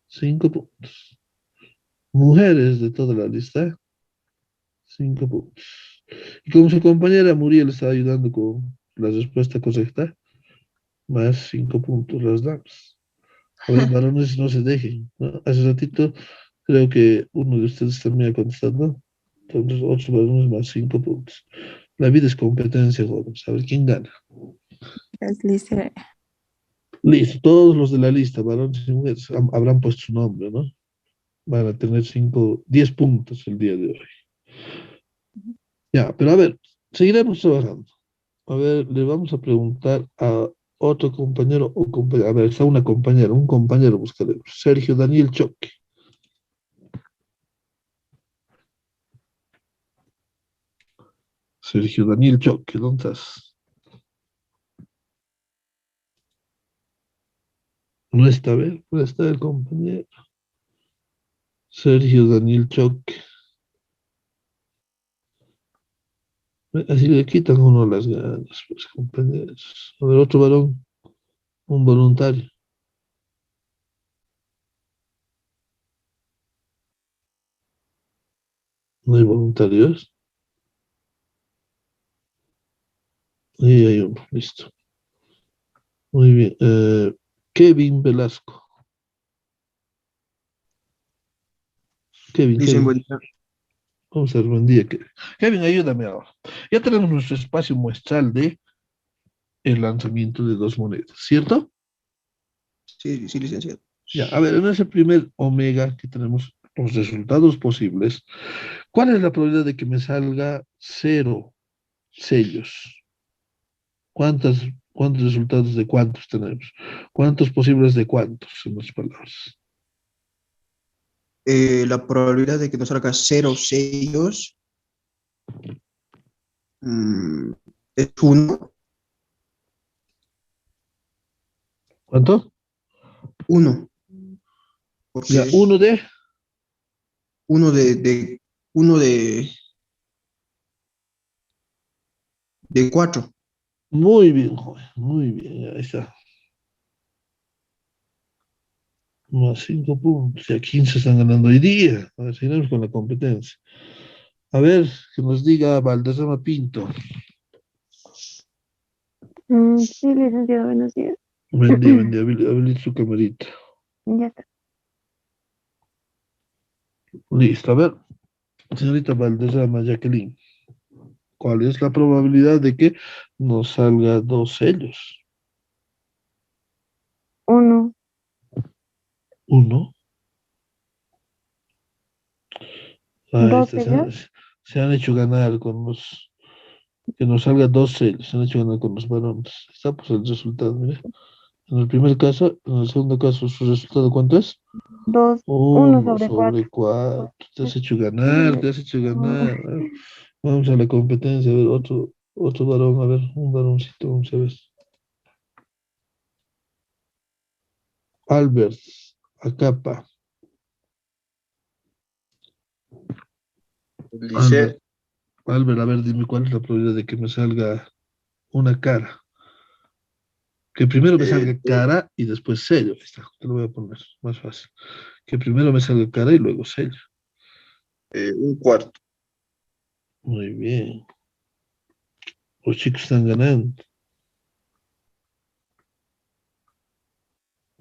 5 puntos. Mujeres de toda la lista, 5 puntos. Y como su compañera Muriel estaba ayudando con la respuesta correcta, más 5 puntos las damas. A ver, varones, no se dejen, ¿no? Hace ratito creo que uno de ustedes también ha contestado. Entonces, 8 varones más 5 puntos. La vida es competencia, jóvenes. A ver quién gana. Lice. Listo, todos los de la lista, varones y mujeres, habrán puesto su nombre, ¿no? Van a tener 10 puntos el día de hoy. Ya, pero a ver, seguiremos trabajando. A ver, le vamos a preguntar a otro compañero o compañera. A ver, está una compañera, un compañero buscaremos. Sergio Daniel Choque. Sergio Daniel Choque, ¿dónde estás? No está, a ver, ¿dónde está el compañero? Sergio Daniel Choque. Así le quitan a uno las ganas, pues, compañeros. A ver, otro varón, un voluntario. ¿No hay voluntarios? Ahí hay uno, listo. Muy bien. Kevin Velasco. Kevin, Dicen Kevin. buen día. Vamos a ver, buen día, Kevin. Kevin, ayúdame ahora. Ya tenemos nuestro espacio muestral de el lanzamiento de 2 monedas, ¿cierto? Sí, sí, licenciado. Ya, a ver, en ese primer omega que tenemos los resultados posibles, ¿cuál es la probabilidad de que me salga 0 sellos? ¿Cuántos resultados de cuántos tenemos? ¿Cuántos posibles de cuántos, en otras palabras? La probabilidad de que nos salga 0 sellos es 1. ¿Cuánto? 1. Ya, Porque uno de... uno de 4. Muy bien, joven, muy bien, ahí está. Más 5 puntos, ya 15 están ganando hoy día. A ver, seguimos con la competencia. A ver, que nos diga Valderrama Pinto. Sí, licenciado, buenos días. Buen día, habilite su camarita. Ya está. Listo, a ver, señorita Valderrama Jacqueline, ¿cuál es la probabilidad de que nos salga 2 sellos? 1. 1. Ahí 2 está, sellos. se han hecho ganar con los, que nos salga 2 sellos, se han hecho ganar con los varones. Está pues el resultado, mire. En el primer caso, en el segundo caso, ¿su resultado cuánto es? 2. 1 1 sobre 4. sobre 4. Te has hecho ganar, te has hecho ganar. A ver, vamos a la competencia, a ver, otro varón, a ver, un varoncito, vamos a ver. Albert, Acapa. Dice, Albert, a ver, dime cuál es la probabilidad de que me salga una cara. Que primero me salga cara y después sello. Ahí está, te lo voy a poner más fácil. Que primero me salga cara y luego sello. 1/4. Muy bien. Los chicos están ganando.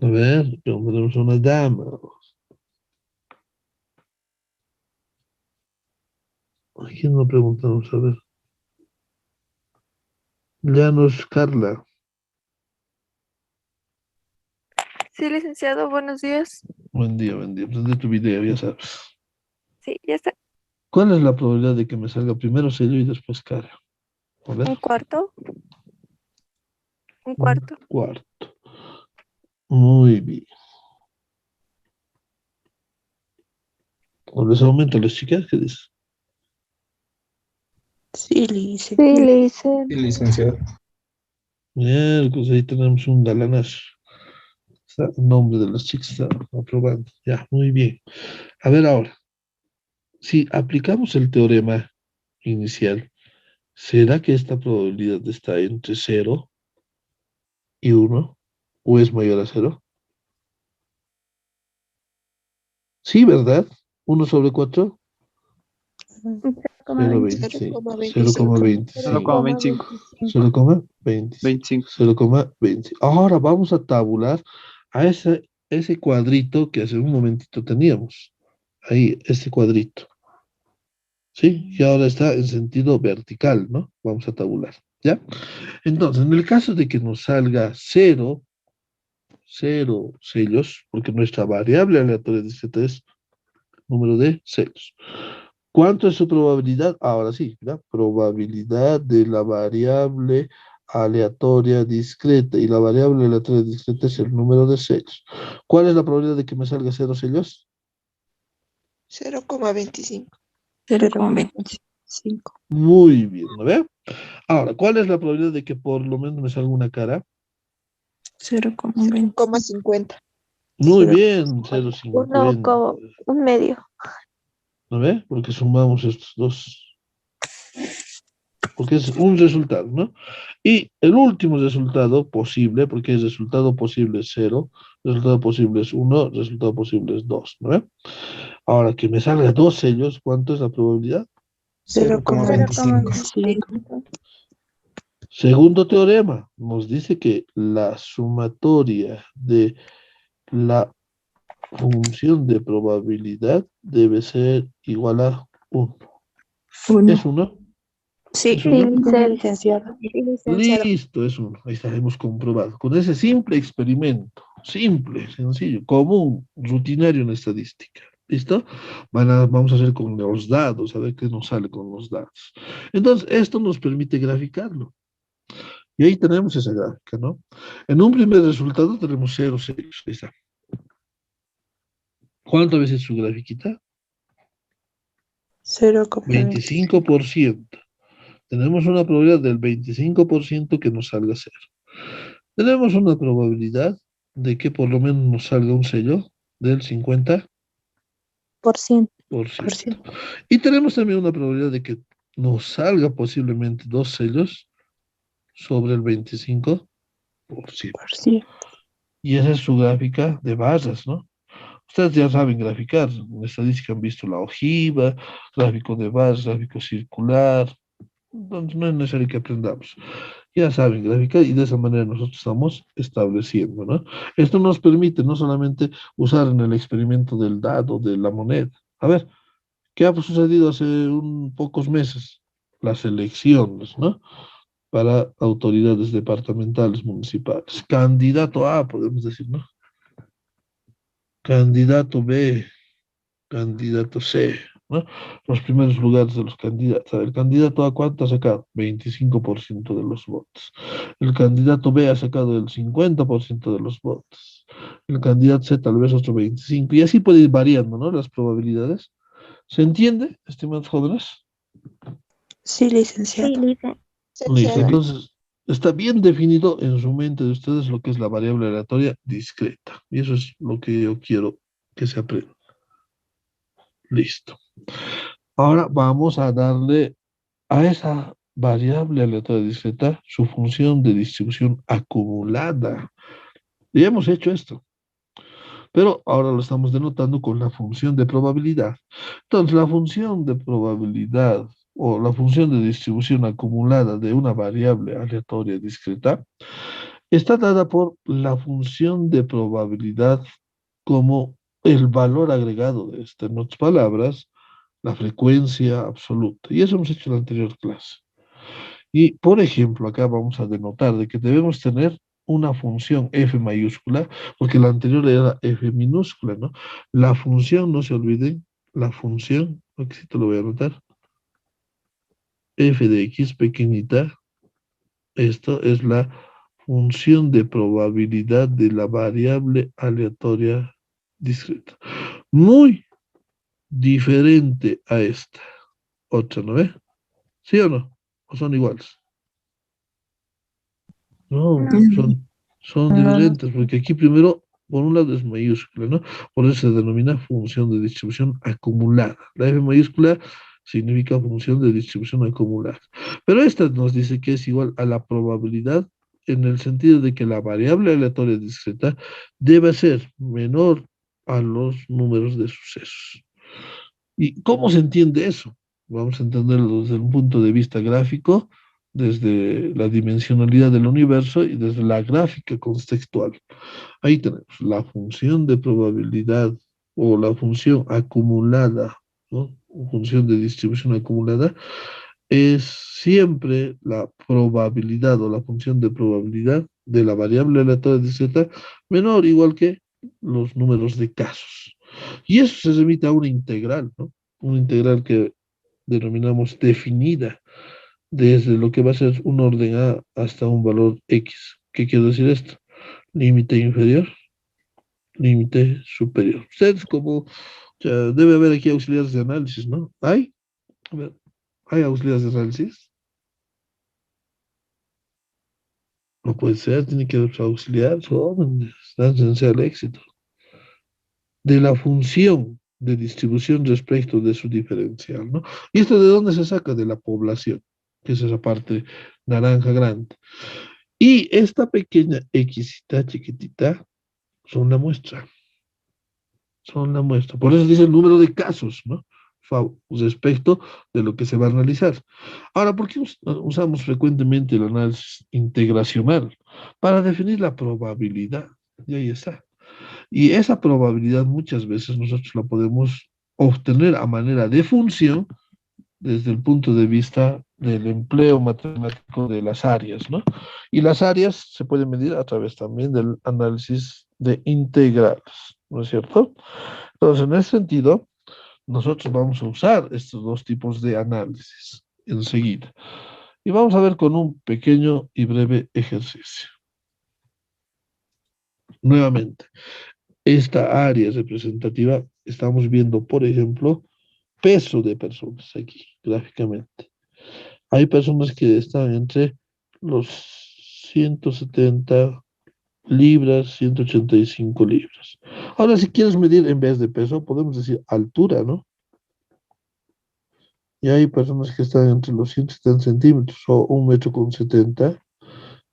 A ver, tenemos una dama. ¿A quién nos preguntamos? A ver. Llanos Carla. Sí, licenciado, buenos días. Buen día, buen día. Prende tu video, ya sabes. Sí, ya está. ¿Cuál es la probabilidad de que me salga primero sello y después cara? A ver. Un cuarto. Un Un cuarto. cuarto. Muy bien. ¿O les aumento a las chicas? ¿Qué dices? Sí, Lice. Sí, le hice. Sí, licenciado. Bien, pues ahí tenemos un galanazo. Está el nombre de las chicas está aprobando. Ya, muy bien. A ver ahora. Si aplicamos el teorema inicial, ¿será que esta probabilidad está entre 0 y 1 o es mayor a 0? Sí, ¿verdad? 1 sobre 4, 0,25. 0,25. 0,25. 0,20. Ahora vamos a tabular a ese cuadrito que hace un momentito teníamos. Ahí, este cuadrito. ¿Sí? Y ahora está en sentido vertical, ¿no? Vamos a tabular, ¿ya? Entonces, en el caso de que nos salga 0 sellos, porque nuestra variable aleatoria discreta es número de sellos. ¿Cuánto es su probabilidad? Ahora sí, ¿verdad? Probabilidad de la variable aleatoria discreta. Y la variable aleatoria discreta es el número de sellos. ¿Cuál es la probabilidad de que me salga 0 sellos? 0,25. 0,25. Muy bien, ¿no ve? Ahora, ¿cuál es la probabilidad de que por lo menos me salga una cara? 0,20. 0,50. Muy Cero. bien, Uno 0,50. como un medio. ¿No ve? Porque sumamos estos dos. Porque es un resultado, ¿no? Y el último resultado posible, porque el resultado posible es 0, resultado posible es 1, resultado posible es 2, ¿no ve? Ahora, que me salga 2 sellos, ¿cuánto es la probabilidad? 0,25. 0,25. Segundo teorema, nos dice que la sumatoria de la función de probabilidad debe ser igual a 1. ¿Es 1? Sí, ¿Es 1? licenciado. Listo, es 1. Ahí está, hemos comprobado. Con ese simple experimento, simple, sencillo, común, rutinario en estadística. ¿Listo? Vamos a hacer con los dados, a ver qué nos sale con los dados. Entonces, esto nos permite graficarlo. Y ahí tenemos esa gráfica, ¿no? En un primer resultado tenemos 0, 6. Ahí está. ¿Cuántas veces su grafiquita? 0,25. 25%. Tenemos una probabilidad del 25% que nos salga 0. Tenemos una probabilidad de que por lo menos nos salga un sello del 50%. Y tenemos también una probabilidad de que nos salga posiblemente 2 sellos sobre el 25%. Y esa es su gráfica de barras, ¿no? Ustedes ya saben graficar. En estadística han visto la ojiva, gráfico de barras, gráfico circular. Entonces no es necesario que aprendamos. Ya saben graficar y de esa manera nosotros estamos estableciendo, ¿no? Esto nos permite no solamente usar en el experimento del dado, de la moneda. A ver, ¿qué ha sucedido hace pocos meses? Las elecciones, ¿no? Para autoridades departamentales, municipales. Candidato A, podemos decir, ¿no? Candidato B, candidato C, ¿no? Los primeros lugares de los candidatos. El candidato A, ¿cuánto ha sacado? 25% de los votos. El candidato B ha sacado el 50% de los votos. El candidato C tal vez otro 25%. Y así puede ir variando, ¿no? Las probabilidades. ¿Se entiende, estimados jóvenes? Sí, licenciado. Listo, entonces está bien definido en su mente de ustedes lo que es la variable aleatoria discreta. Y eso es lo que yo quiero que se aprenda. Listo. Ahora vamos a darle a esa variable aleatoria discreta su función de distribución acumulada. Ya hemos hecho esto, pero ahora lo estamos denotando con la función de probabilidad. Entonces, la función de probabilidad o la función de distribución acumulada de una variable aleatoria discreta está dada por la función de probabilidad como el valor agregado de esta, en otras palabras, la frecuencia absoluta. Y eso hemos hecho en la anterior clase. Y, por ejemplo, acá vamos a denotar de que debemos tener una función f mayúscula, porque la anterior era f minúscula, ¿no? La función, no se olviden, la función, aquí sí te lo voy a anotar, f de x pequeñita, esto es la función de probabilidad de la variable aleatoria discreta. Muy diferente a esta. Otra, ¿no ve? ¿Sí o no? ¿O son iguales? No, son diferentes, porque aquí primero, por un lado es mayúscula, ¿no? Por eso se denomina función de distribución acumulada. La F mayúscula significa función de distribución acumulada. Pero esta nos dice que es igual a la probabilidad en el sentido de que la variable aleatoria discreta debe ser menor a los números de sucesos. ¿Y cómo se entiende eso? Vamos a entenderlo desde un punto de vista gráfico, desde la dimensionalidad del universo y desde la gráfica contextual. Ahí tenemos la función de probabilidad o la función acumulada, ¿no? Función de distribución acumulada, es siempre la probabilidad o la función de probabilidad de la variable aleatoria discreta menor o igual que los números de casos. Y eso se remite a una integral, ¿no? Una integral que denominamos definida desde lo que va a ser un orden A hasta un valor X. ¿Qué quiere decir esto? Límite inferior, límite superior. Ustedes como, o sea, debe haber aquí auxiliares de análisis, ¿no? ¿Hay? A ver, ¿hay auxiliares de análisis? No puede ser, tiene que haber auxiliares, jóvenes, láncense al éxito. De la función de distribución respecto de su diferencial, ¿no? ¿Y esto de dónde se saca? De la población, que es esa parte naranja grande. Y esta pequeña xita chiquitita son la muestra. Son la muestra. Por eso dice el número de casos, ¿no? Respecto de lo que se va a analizar. Ahora, ¿por qué usamos frecuentemente el análisis integracional? Para definir la probabilidad. Y ahí está. Y esa probabilidad muchas veces nosotros la podemos obtener a manera de función desde el punto de vista del empleo matemático de las áreas, ¿no? Y las áreas se pueden medir a través también del análisis de integrales, ¿no es cierto? Entonces, en ese sentido, nosotros vamos a usar estos dos tipos de análisis enseguida. Y vamos a ver con un pequeño y breve ejercicio. Nuevamente, esta área representativa, estamos viendo, por ejemplo, peso de personas aquí, gráficamente. Hay personas que están entre los 170 libras, 185 libras. Ahora, si quieres medir en vez de peso, podemos decir altura, ¿no? Y hay personas que están entre los 170 centímetros o 1,70 m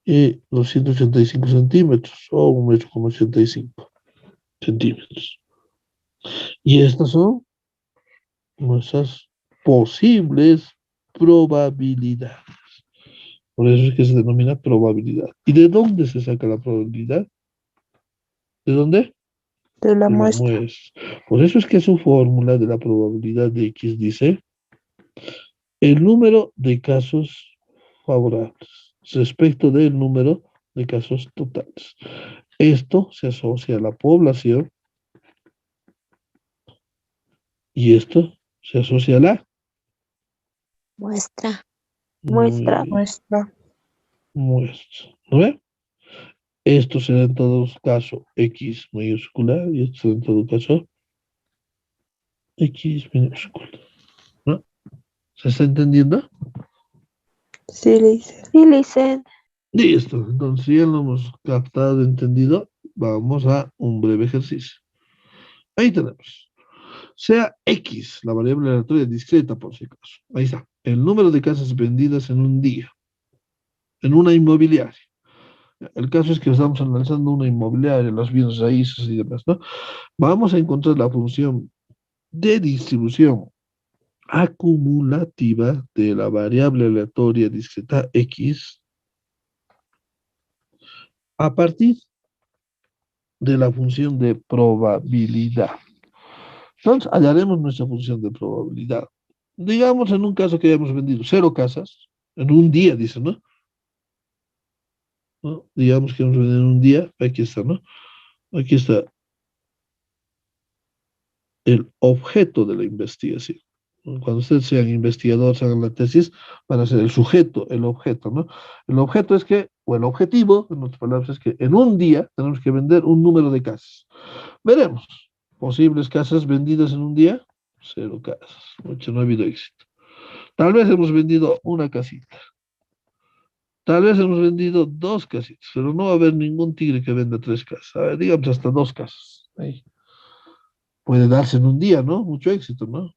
y los 185 centímetros o 1,85 centímetros. Y estas son nuestras posibles probabilidades. Por eso es que se denomina probabilidad. ¿Y de dónde se saca la probabilidad? ¿De dónde? De la muestra. Por eso es que su fórmula de la probabilidad de X dice el número de casos favorables respecto del número de casos totales. Esto se asocia a la población y esto se asocia a la Muestra. Muestra. muestra. ¿No ve? Esto será en todo caso X mayúscula y esto será en todo caso X minúscula. ¿No? ¿Se está entendiendo? Sí, Lice. Sí, Licen. Listo. Entonces, si ya lo hemos captado, entendido, vamos a un breve ejercicio. Ahí tenemos. Sea X, la variable aleatoria discreta, por si acaso. Ahí está. El número de casas vendidas en un día. En una inmobiliaria. El caso es que estamos analizando una inmobiliaria, los bienes raíces y demás, ¿no? Vamos a encontrar la función de distribución acumulativa de la variable aleatoria discreta X a partir de la función de probabilidad. Entonces, hallaremos nuestra función de probabilidad. Digamos, en un caso que hayamos vendido 0 casas, en un día, dice, ¿no? ¿No? Digamos que hemos vendido en un día, aquí está, ¿no? Aquí está el objeto de la investigación. Cuando ustedes sean investigadores, hagan la tesis, van a ser el sujeto, el objeto, ¿no? El objeto es que, o el objetivo, en otras palabras, es que en un día tenemos que vender un número de casas. Veremos. Posibles casas vendidas en un día, 0 casas. Mucho, no ha habido éxito. Tal vez hemos vendido una casita. Tal vez hemos vendido 2 casitas, pero no va a haber ningún tigre que venda 3 casas. A ver, digamos hasta 2 casas. Ahí. Puede darse en un día, ¿no? Mucho éxito, ¿no?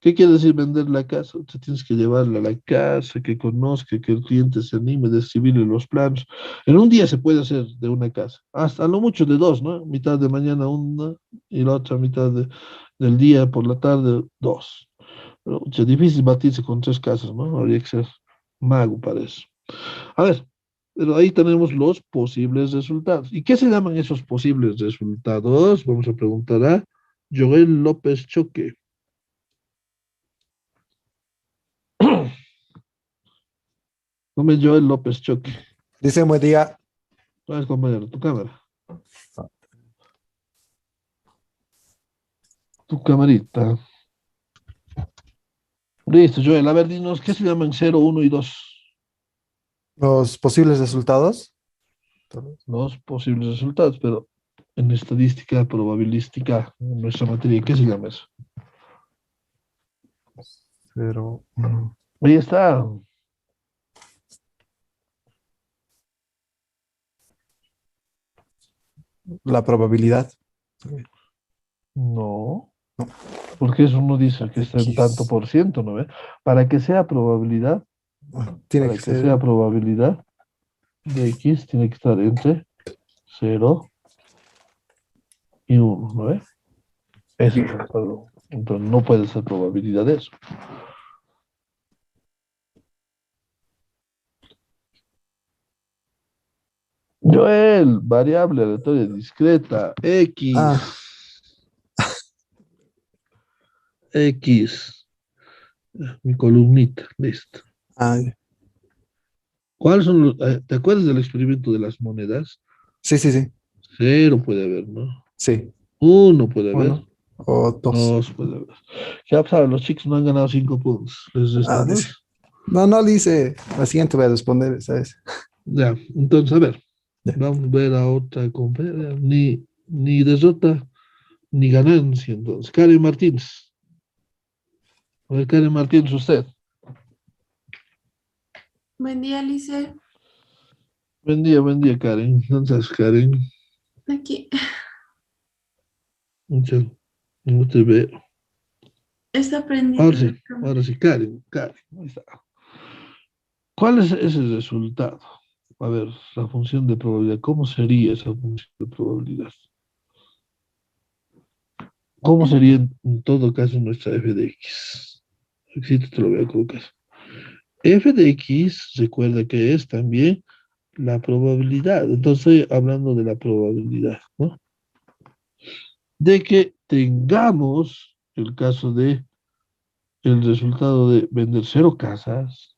¿Qué quiere decir vender la casa? Usted tienes que llevarla a la casa, que conozca, que el cliente se anime, describirle los planos. En un día se puede hacer de una casa, hasta a lo mucho de dos, ¿no? Mitad de mañana una y la otra mitad del día por la tarde dos. Pero es difícil batirse con tres casas, ¿no? Habría que ser mago para eso. A ver, pero ahí tenemos los posibles resultados. ¿Y qué se llaman esos posibles resultados? Vamos a preguntar a Joel López Choque. Dame Joel López Choque. Dice, buen día. A ver, compañero, tu cámara. Tu camarita. Listo, Joel. A ver, dinos, ¿qué se llaman 0, 1 y 2? Los posibles resultados. Los posibles resultados, pero en estadística probabilística, en nuestra materia, ¿qué se llama eso? 0, 1. Ahí está. La probabilidad. No, porque eso no dice que está en tanto por ciento, ¿no ve? Para que sea probabilidad, Tiene para que que ser. sea probabilidad de X, tiene que estar entre 0 y 1, ¿no ve? Eso es, perdón. Entonces no puede ser probabilidad de eso. Joel, variable aleatoria discreta, X. Ah. X. Mi columnita, listo. Ah, ¿Cuáles son ¿te acuerdas del experimento de las monedas? sí, sí, sí. 0 puede haber, ¿no? Sí. 1 puede haber. 1 o 2. 2 puede haber. Ya saben, los chicos no han ganado 5 puntos. ¿Les restamos? No, no le hice. La siguiente voy a responder, ¿sabes? Ya, entonces, a ver. Ya. Vamos a ver a otra compañera. Ni derrota, ni ganancia, entonces. Karen Martínez. A ver, Karen Martínez, usted. Buen día, Lice. Buen día, Karen. Entonces, Karen. Aquí. No te veo. Está aprendiendo. Ahora sí, Karen. Ahí está. ¿Cuál es ese resultado? A ver, la función de probabilidad. ¿Cómo sería esa función de probabilidad? ¿Cómo sería en todo caso nuestra f de x? Aquí te lo voy a colocar. F de x, recuerda que es también la probabilidad. Entonces estoy hablando de la probabilidad, ¿no? De que tengamos el caso de el resultado de vender 0 casas,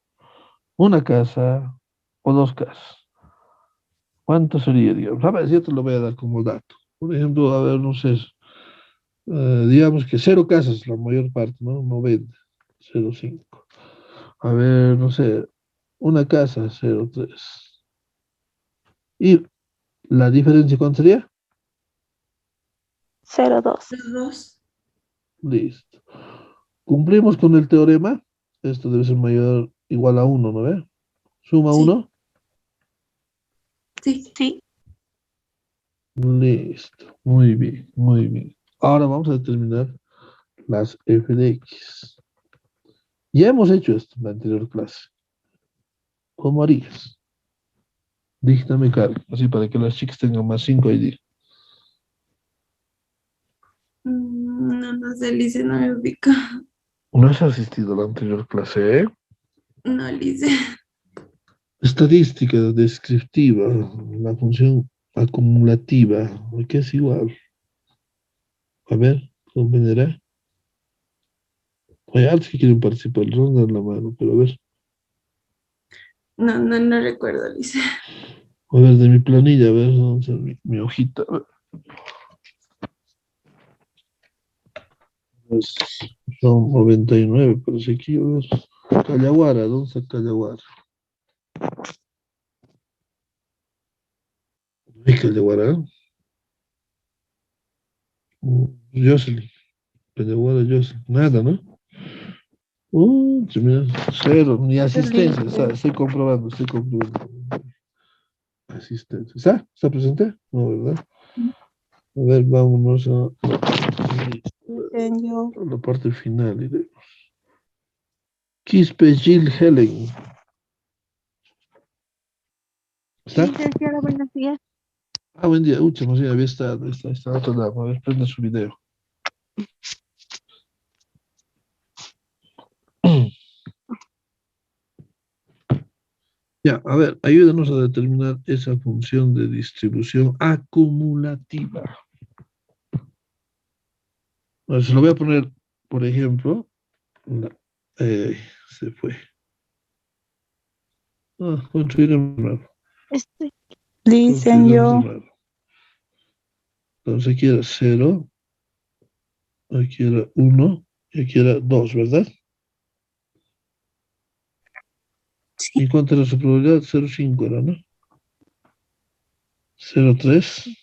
1 casa o 2 casas. ¿Cuánto sería, digamos? A ver, yo te lo voy a dar como dato. Por ejemplo, a ver, no sé, digamos que 0 casas, la mayor parte, ¿no? No vende, 0,5. A ver, no sé, 1 casa, 0,3. ¿Y la diferencia cuánto sería? 0,2. 2. Listo. ¿Cumplimos con el teorema? Esto debe ser mayor o igual a 1, ¿no ve? ¿Suma 1? Sí. Sí. Listo. Muy bien, muy bien. Ahora vamos a determinar las f de x. Ya hemos hecho esto en la anterior clase. ¿Cómo harías? Dígame, Karen, así para que las chicas tengan más 5 hoy día. No sé, Lice, no me ubica. ¿No has asistido a la anterior clase, eh? No, Lice. Estadística descriptiva, la función acumulativa, ¿qué es igual? A ver, comprenderá. Hay altos que quieren participar, no dan la mano, pero a ver. No recuerdo, Lice. A ver, de mi planilla, a ver, ¿dónde está mi hojita? A ver. Pues, son 99, parece aquí, a ver. Callaguara, ¿dónde está Callaguara? ¿No hay Callaguara? Jocelyn. Callaguara, Jocelyn. Nada, ¿no? Mira, 0, ni asistencia. Estoy comprobando. Asistencia. ¿Está? ¿Está presente? No, ¿verdad? A ver, vámonos a la parte final. Quispe Gil Helen. ¿Está? Licenciada, buenos días. Ah, buen día. Ucha, más bien había estado. Está otro lado. A ver, prenda su video. Ya, a ver, ayúdanos a determinar esa función de distribución acumulativa. A ver, se lo voy a poner, por ejemplo, se fue. Construir en raro. Dicen yo. Entonces aquí era 0, aquí era 1, y aquí era 2, ¿verdad? ¿Y cuánto era su probabilidad? 0,5 era, ¿no? 0,3,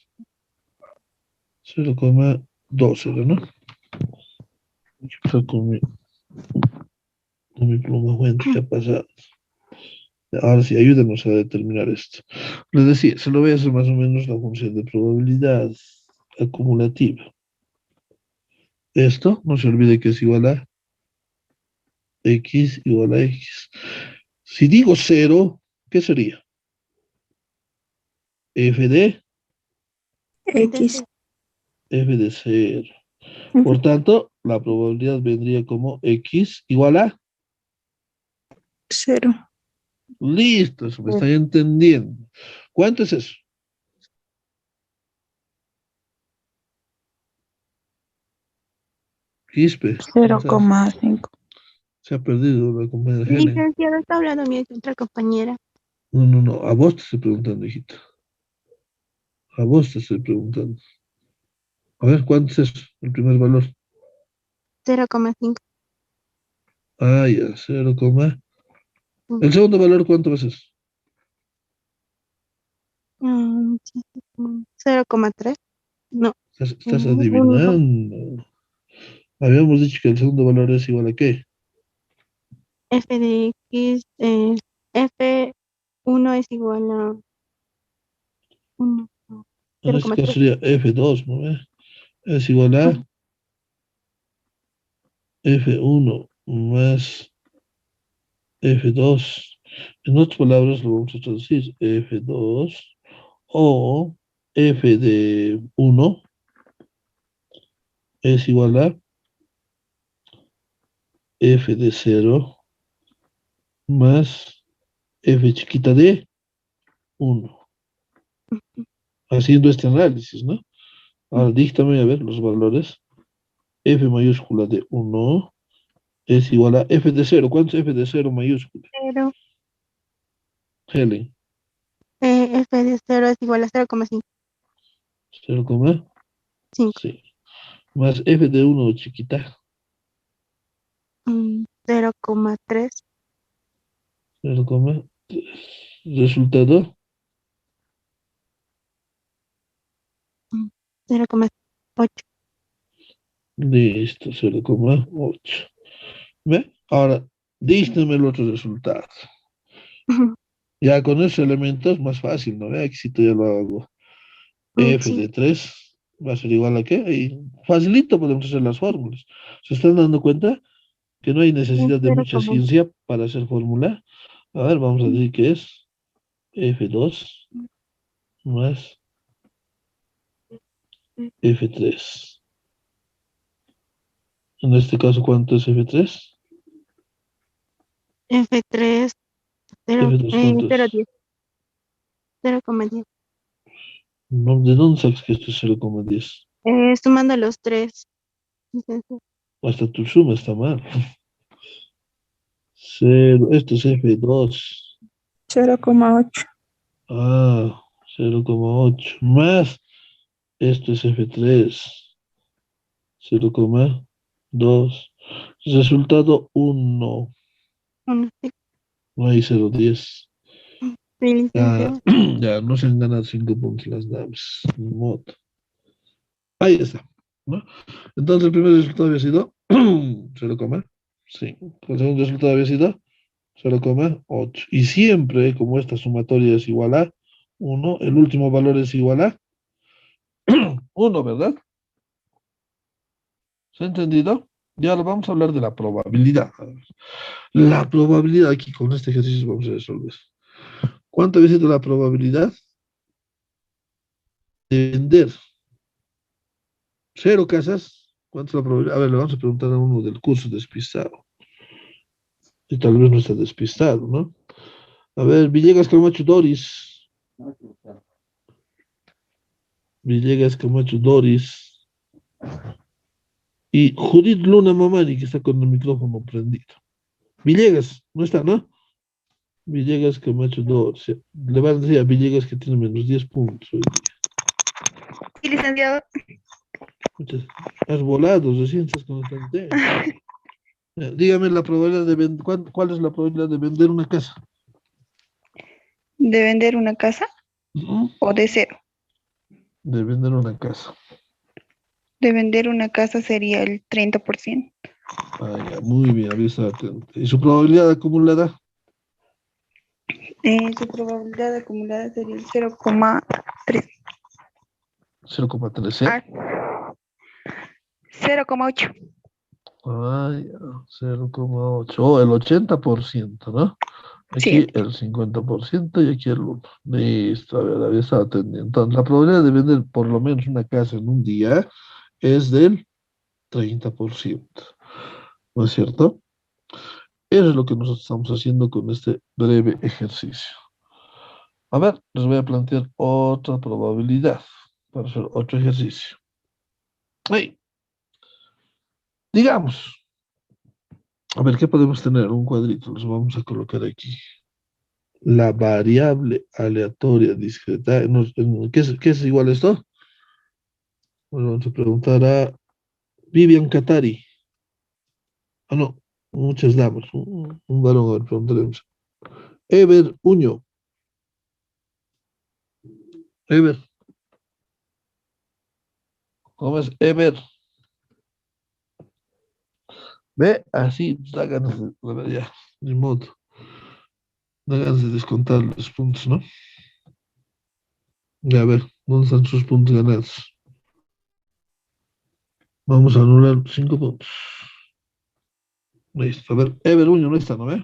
0,2 era, ¿no? Con mi pluma fuente ya pasado. Ahora sí, ayúdenos a determinar esto. Les decía, se lo voy a hacer más o menos la función de probabilidad acumulativa. Esto, no se olvide que es igual a x igual a x. Si digo 0, ¿qué sería? F de X. F de 0. Por tanto, la probabilidad vendría como x igual a 0. Listo, eso me están entendiendo. ¿Cuánto es eso? Quispe. 0,5. Se ha perdido la compañera Helen. Licenciada, está hablando mi otra compañera. No. A vos te estoy preguntando, hijita. A vos te estoy preguntando. A ver, ¿cuánto es eso? El primer valor. 0,5. Ah, ya, 0, ¿el segundo valor cuánto va a ser? 0,3. No. Estás adivinando. Habíamos dicho que el segundo valor es igual a ¿qué? F de X, F1 es igual a 1. En este caso sería F2, ¿no ve? Es igual a F1 más F2. En otras palabras lo vamos a traducir F2 o F de 1 es igual a F de 0 más F chiquita de 1. Haciendo este análisis, ¿no? Ahora dígame a ver los valores. F mayúscula de 1 es igual a F de 0. ¿Cuánto es F de 0 mayúscula? 0. Helen. F de 0 es igual a 0,5. 0,5. Sí. Más F de 1 chiquita. 0,3. 0,3. Resultado. 0,8. Listo, 0,8. ¿Ve? Ahora, dígame el otro resultado. Ya con esos elementos más fácil, ¿no? Ve, aquí sí ya lo hago. F de 3 va a ser igual a ¿qué? Ahí, facilito podemos hacer las fórmulas. ¿Se están dando cuenta que no hay necesidad de mucha ciencia para hacer fórmula? A ver, vamos a decir que es F2 más F3. En este caso, ¿cuánto es F3? F3, F2, ¿cuánto es? 0,10. No, ¿de dónde sacas que esto es 0,10? Sumando los 3. Hasta tu suma está mal. 0, esto es F2. 0,8. Ah, 0,8 más, esto es F3, 0,2, resultado 1, 1, sí. no hay 0,10. Sí, Ya, no se han ganado 5 puntos las damas. Ahí está, ¿no? Entonces el primer resultado había sido 0,5. El segundo resultado había sido 0,8. Y siempre, como esta sumatoria es igual a 1, el último valor es igual a 1, ¿verdad? ¿Se ha entendido? Y ahora vamos a hablar de la probabilidad. La probabilidad aquí con este ejercicio vamos a resolver. ¿Cuánto había sido la probabilidad de vender 0 casas? ¿Cuánto es la probabilidad? A ver, le vamos a preguntar a uno del curso despistado. Y tal vez no está despistado, ¿no? A ver, Villegas Camacho Doris. Villegas Camacho Doris. Y Judith Luna Mamani, que está con el micrófono prendido. Villegas, no está, ¿no? Villegas Camacho Doris. Le van a decir a Villegas que tiene menos 10 puntos hoy día. Sí, licenciado. Has volado, recién estás conectando. Dígame la probabilidad de vender. ¿Cuál es la probabilidad de vender una casa? ¿De vender una casa o de 0? De vender una casa. De vender una casa sería el 30%. Ah, ya, muy bien, había estado atento. ¿Y su probabilidad acumulada? Su probabilidad acumulada sería el 0,3. 0,13. 0,8. Ay, 0,8. Oh, el 80%, ¿no? Aquí Sí. el 50% y aquí el 1. Listo, a ver, había estado atendiendo. Entonces, la probabilidad de vender por lo menos una casa en un día es del 30%. ¿No es cierto? Eso es lo que nosotros estamos haciendo con este breve ejercicio. A ver, les voy a plantear otra probabilidad para hacer otro ejercicio. Hey, digamos, a ver, ¿qué podemos tener? Un cuadrito, los vamos a colocar aquí. La variable aleatoria discreta, ¿qué es igual a esto? Bueno, vamos a preguntar a Vivian Catari. Ah, no, muchas damas, un varón, a ver, preguntaremos. Ever Uño. Ever. ¿Cómo es? Ever. ¿Ve? Así da ganas de, bueno, ya, ni modo. Da ganas de descontar los puntos, ¿no? Ya, a ver, ¿dónde están sus puntos ganados? Vamos a anular 5 puntos. Listo, a ver, Ever Uño no está, ¿no ve?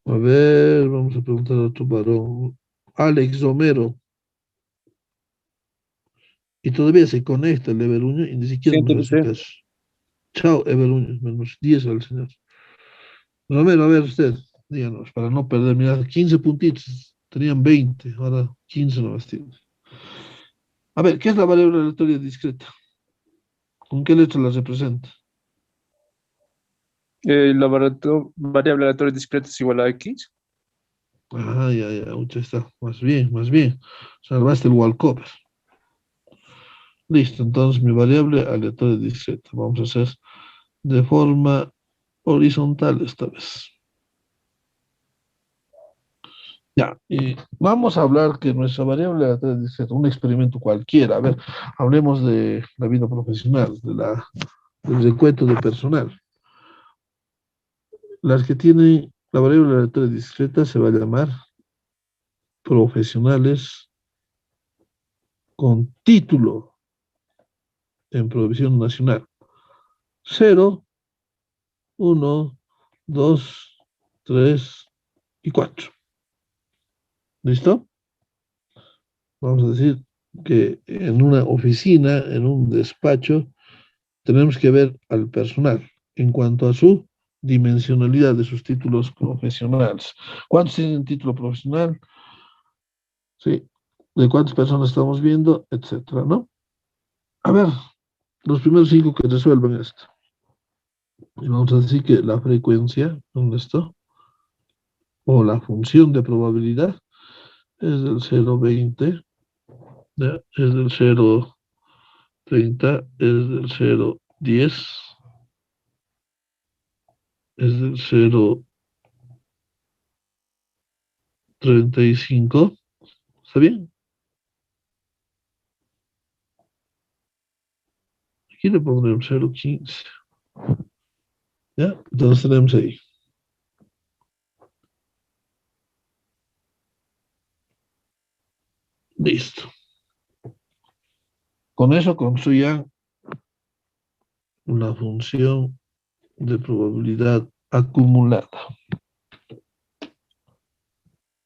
A ver, vamos a preguntar a otro varón. Alex Romero. Y todavía se conecta el Ever Uño y ni siquiera nos hace caso. Chao, Ever Uño, menos 10 al señor. Romero, a ver usted, díganos, para no perder, mira, 15 puntitos, tenían 20, ahora 15 nomás tienen. A ver, ¿qué es la variable aleatoria discreta? ¿Con qué letra la representa? La variable aleatoria discreta es igual a X. Ah, ya, mucho está. Más bien, más bien. Salvaste el wallcover. Listo, entonces mi variable aleatoria discreta. Vamos a hacer de forma horizontal esta vez. Ya, y vamos a hablar que nuestra variable aleatoria discreta, un experimento cualquiera. A ver, hablemos de la vida profesional, del recuento de personal. Las que tienen la variable aleatoria discreta se va a llamar profesionales con título en provisión nacional. 0, 1, 2, 3 y 4. ¿Listo? Vamos a decir que en una oficina, en un despacho, tenemos que ver al personal en cuanto a su dimensionalidad de sus títulos profesionales. ¿Cuántos tienen título profesional? Sí. ¿De cuántas personas estamos viendo? Etcétera, ¿no? A ver, los primeros 5 que resuelvan esto. Y vamos a decir que la frecuencia, ¿dónde está? O la función de probabilidad es del 0,20, es del 0,30, es del 0,10, es del 0,35. ¿Está bien? Aquí le pondremos 0,15. ¿Ya? Entonces tenemos ahí. Listo. Con eso construyan la función de probabilidad acumulada.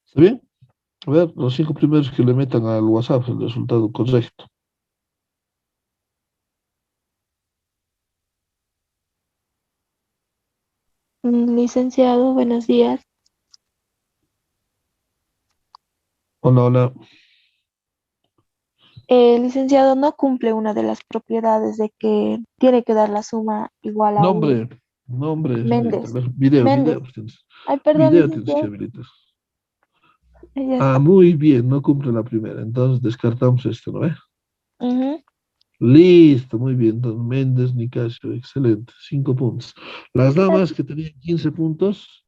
¿Está bien? A ver, los 5 primeros que le metan al WhatsApp el resultado correcto. Licenciado, buenos días. Hola, hola. El licenciado no cumple una de las propiedades de que tiene que dar la suma igual a un Nombre, señorita. A Méndez. ver, video, Méndez. Ay, perdón, video tienes que licenciado. habilitar. Ya Ah, está. muy bien, no cumple la primera. Entonces descartamos esto, ¿no ve? Ujú. Listo, muy bien. Entonces, Méndez, Nicasio, excelente. 5 puntos. Las damas que tenían 15 puntos,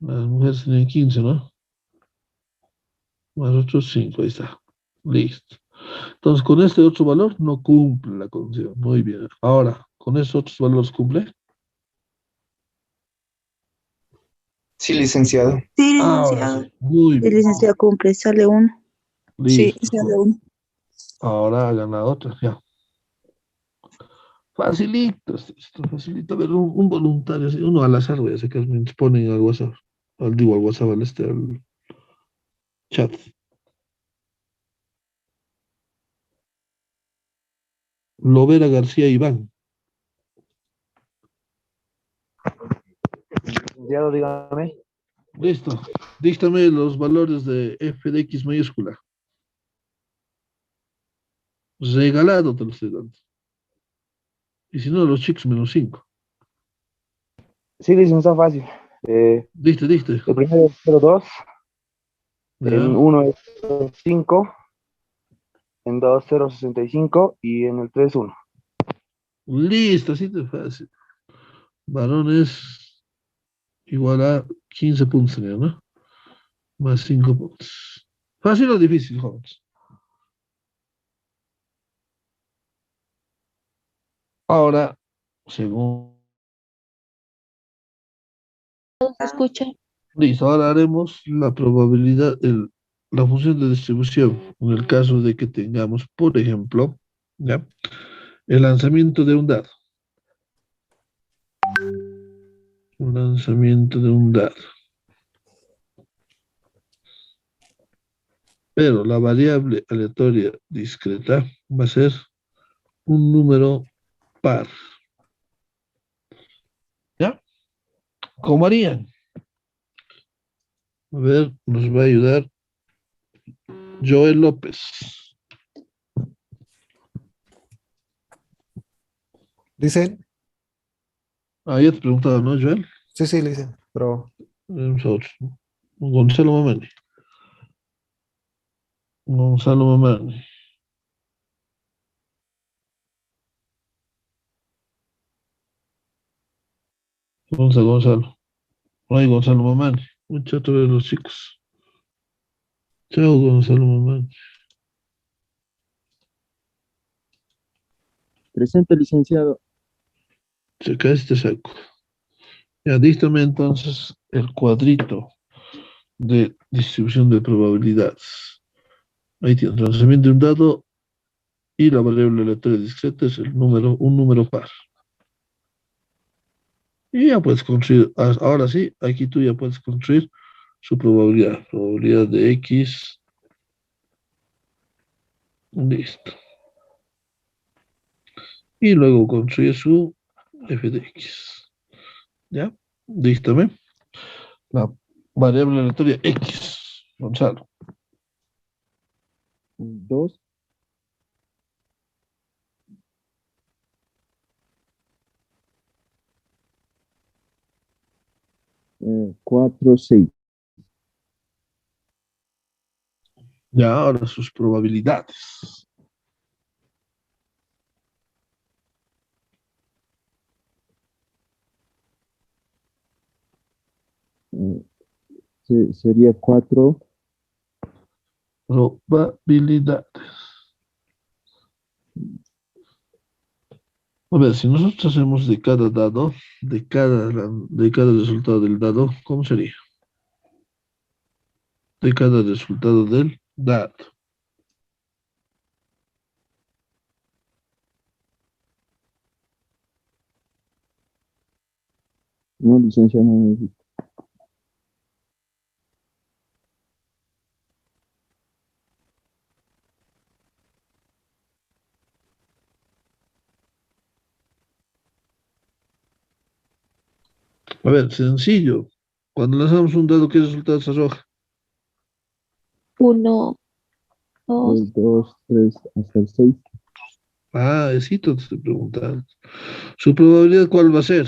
las mujeres tenían 15, ¿no? Más otros 5, ahí está. Listo. Entonces, con este otro valor no cumple la condición. Muy bien. Ahora, ¿con esos otros valores cumple? Sí, licenciado. Sí, Ahora licenciado. sí. Muy El bien. licenciado cumple, sale uno. Sí, Listo. sale uno. Ahora hagan la otra, ya. Facilito, esto facilito. A ver, un voluntario, así, uno al azar, voy a sacar, me ponen al WhatsApp. Digo, al WhatsApp, al chat. Lovera García Iván. Licenciado, dígame. Listo. Díctame los valores de f de x mayúscula. Regalado te lo estoy dando. Y si no, los chicos -5. Sí, licenciado, fácil. Diste. El primero es 0,2, en Ya. 1 es 5, en 2 0,65 y en el 3 1. Listo, así de fácil. Varones igual a 15 puntos, señor, ¿no? Más 5 puntos. ¿Fácil o difícil, jóvenes? Ahora, según... Se escucha. Listo, ahora haremos la probabilidad, la función de distribución. En el caso de que tengamos, por ejemplo, ¿ya? El lanzamiento de un dado. Un lanzamiento de un dado. Pero la variable aleatoria discreta va a ser un número par. ¿Ya? ¿Cómo harían? A ver, nos va a ayudar Joel López. Dicen, Ah, ya te preguntaba, ¿no, Joel? sí, le dicen, pero Nosotros. Gonzalo Mamani. Gonzalo Mamani. Gonzalo. Ay, Gonzalo Mamani. Mucho de los chicos. Chao, Gonzalo Mamani. Presente, licenciado. Acá este saco. Ya, dígame entonces el cuadrito de distribución de probabilidades. Ahí tiene el lanzamiento de un dado y la variable aleatoria discreta es un número par. Y ya puedes construir, ahora sí, aquí tú ya puedes construir su probabilidad. Probabilidad de X. Listo. Y luego construye su f de X. ¿Ya? Dígame. La variable aleatoria X. Gonzalo. 2, 4, 6. Ya, ahora sus probabilidades. Sería 4. Probabilidades. A ver, si nosotros hacemos de cada dado, de cada resultado del dado, ¿cómo sería? De cada resultado del dado. No, licenciado, no necesito. A ver, sencillo. Cuando lanzamos un dado, ¿qué resultado se arroja? 1, 2. El 2, 3, hasta el 6. Ah, esito te estoy preguntando. ¿Su probabilidad cuál va a ser?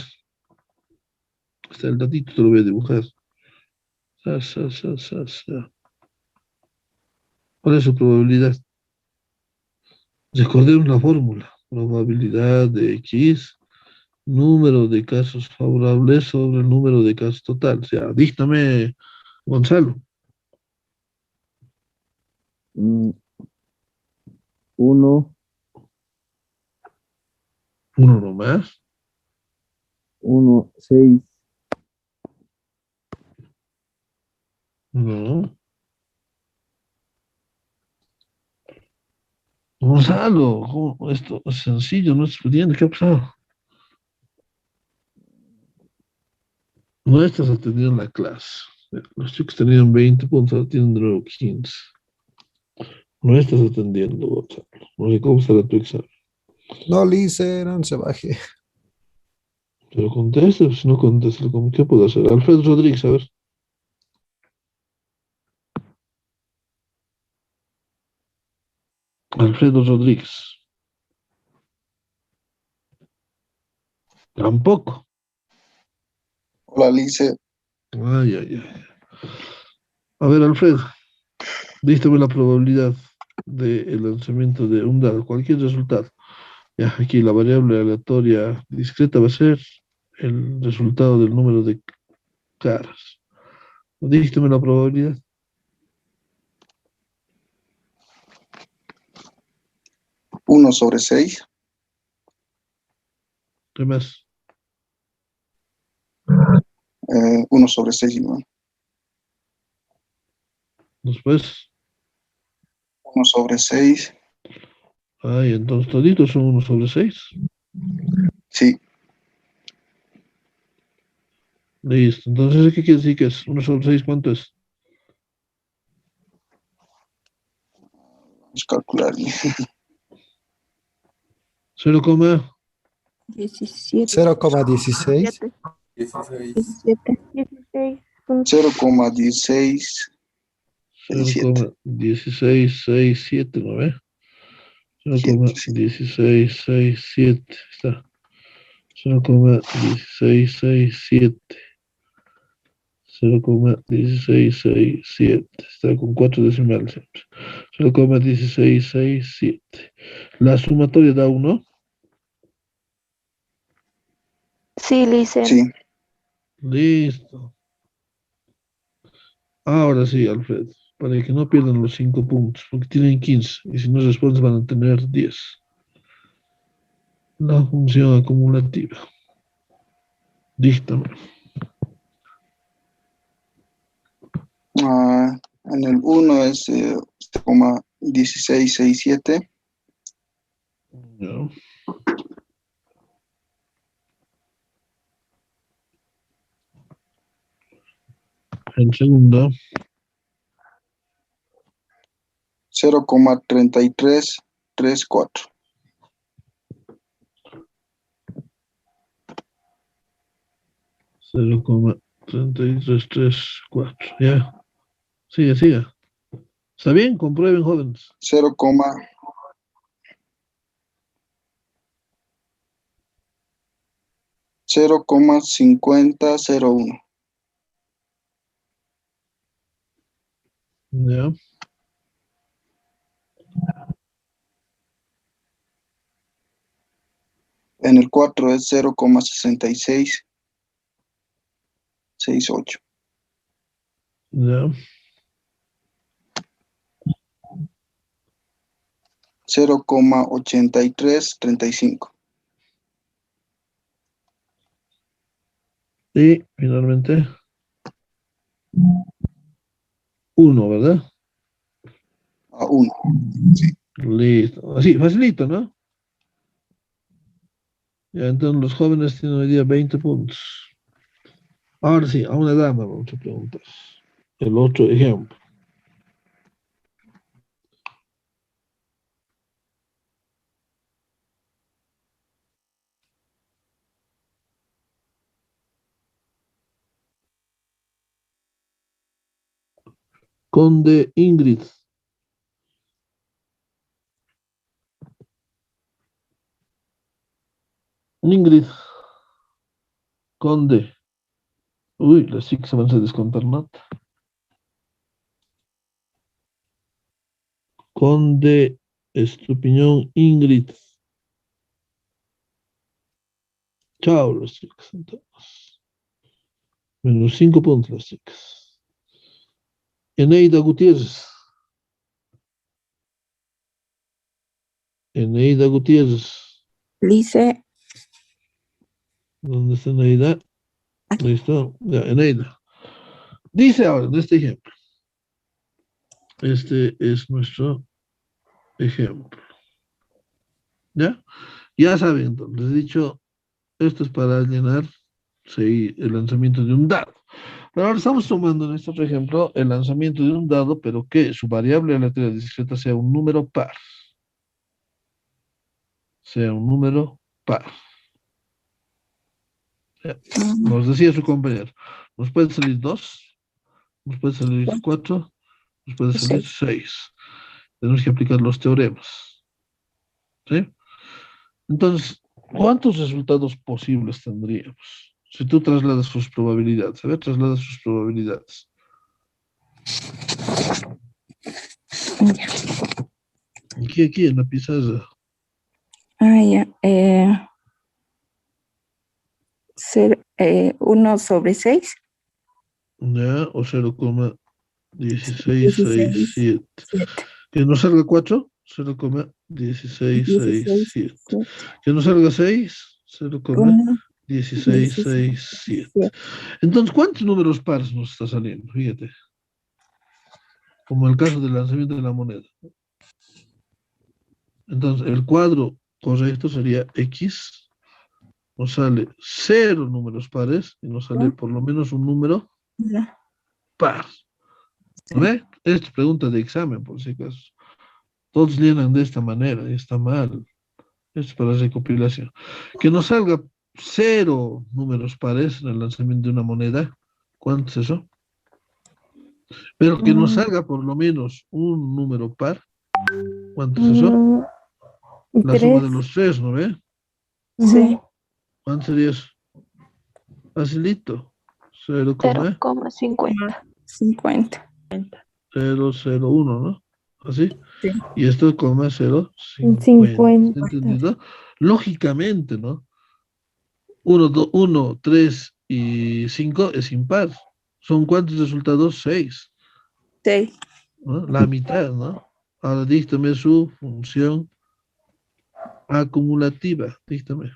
Hasta el datito te lo voy a dibujar. ¿Cuál es su probabilidad? Recordemos la fórmula. Probabilidad de X, número de casos favorables sobre el número de casos total. O sea, díctame, Gonzalo. 1, 1 nomás. 1, 6. No. Gonzalo, esto es sencillo, no es estudiante, ¿qué ha pasado? No estás atendiendo en la clase. Los chicos tenían 20 puntos, ahora tienen de nuevo 15. No estás atendiendo, Gonzalo. No sé cómo será tu examen. No, Lice, no se baje. Pero contesta, si no contesta, ¿qué puedo hacer? Alfredo Rodríguez, a ver. Alfredo Rodríguez. Tampoco. Hola, Lice. Ay, ay, ay. A ver, Alfredo, dístame la probabilidad del lanzamiento de un dado, cualquier resultado. Ya, aquí la variable aleatoria discreta va a ser el resultado del número de caras. Dígame la probabilidad. Uno sobre 6. ¿Qué más? 1 sobre 6 igual. Después. 1 sobre 6. Ay, entonces toditos son 1 sobre 6. Sí. Listo. Entonces, ¿qué quiere decir que es? 1 sobre 6, ¿cuánto es? Vamos a calcular. 0,17. 0,16. 0,16. 0,1667, ¿no ve? 0,1667. Está. 0,1667. 0,1667. Está con 4 decimales siempre. 0,1667. La sumatoria da 1. Sí, Lice. Sí. Listo. Ahora sí, Alfredo. Para que no pierdan los 5 puntos, porque tienen 15. Y si no responden van a tener 10. La función acumulativa. Díctame. En el 1 es 0,1667. Ya. En segundo. 0,3334. Cero coma 3334. Ya. Sigue, sigue. ¿Está bien? Comprueben, jóvenes. 0,5001. Ya. En el 4 es 0,6668. Ya. 0,8335. Y finalmente 1, ¿verdad? 1. Sí. Listo. Así, facilito, ¿no? Ya, entonces los jóvenes tienen hoy día 20 puntos. Ahora sí, a una dama vamos a preguntar. El otro ejemplo. Conde Ingrid. Ingrid. Conde. Uy, las chicas se van a descontar nota. Conde, es tu opinión, Ingrid. Chao, las chicas. Entonces. Menos 5 puntos las chicas. Eneida Gutiérrez. Eneida Gutiérrez. Lice. ¿Dónde está Eneida? Ahí está. Ya, Eneida. Dice ahora, en este ejemplo. Este es nuestro ejemplo. ¿Ya? Ya saben, entonces, les he dicho, esto es para llenar el lanzamiento de un dado. Pero ahora estamos tomando en este otro ejemplo el lanzamiento de un dado, pero que su variable aleatoria discreta sea un número par. Sea un número par. Ya. Nos decía su compañero, nos puede salir 2, nos puede salir 4, nos puede salir 6. Tenemos que aplicar los teoremas. ¿Sí? Entonces, ¿cuántos resultados posibles tendríamos? Si tú trasladas sus probabilidades. A ver, traslada sus probabilidades. Aquí en la pizarra. Ya. 1 sobre 6. Ya, o 0,1667. Que nos salga 4, 0,1667. Que nos salga 6, 0,1667. Entonces, ¿cuántos números pares nos está saliendo? Fíjate. Como el caso del lanzamiento de la moneda. Entonces, el cuadro correcto sería X. Nos sale 0 números pares y nos sale por lo menos un número par. ¿No ve? Esta es pregunta de examen, por si acaso. Todos llenan de esta manera y está mal. Esto es para recopilación. Que nos salga 0 números pares en el lanzamiento de una moneda. ¿Cuánto es eso? Pero que nos salga por lo menos un número par. ¿Cuánto es eso? La suma de los 3, ¿no ve? Sí. ¿Cuánto sería eso? Facilito. 0,50. 0,001, ¿no? ¿Así? Sí. Y esto, 0,050. 50. ¿Entendido? Lógicamente, ¿no? 1, 3 y 5 es impar. ¿Son cuántos resultados? 6. 6. ¿No? La mitad, ¿no? Ahora díctame su función acumulativa. Díctame.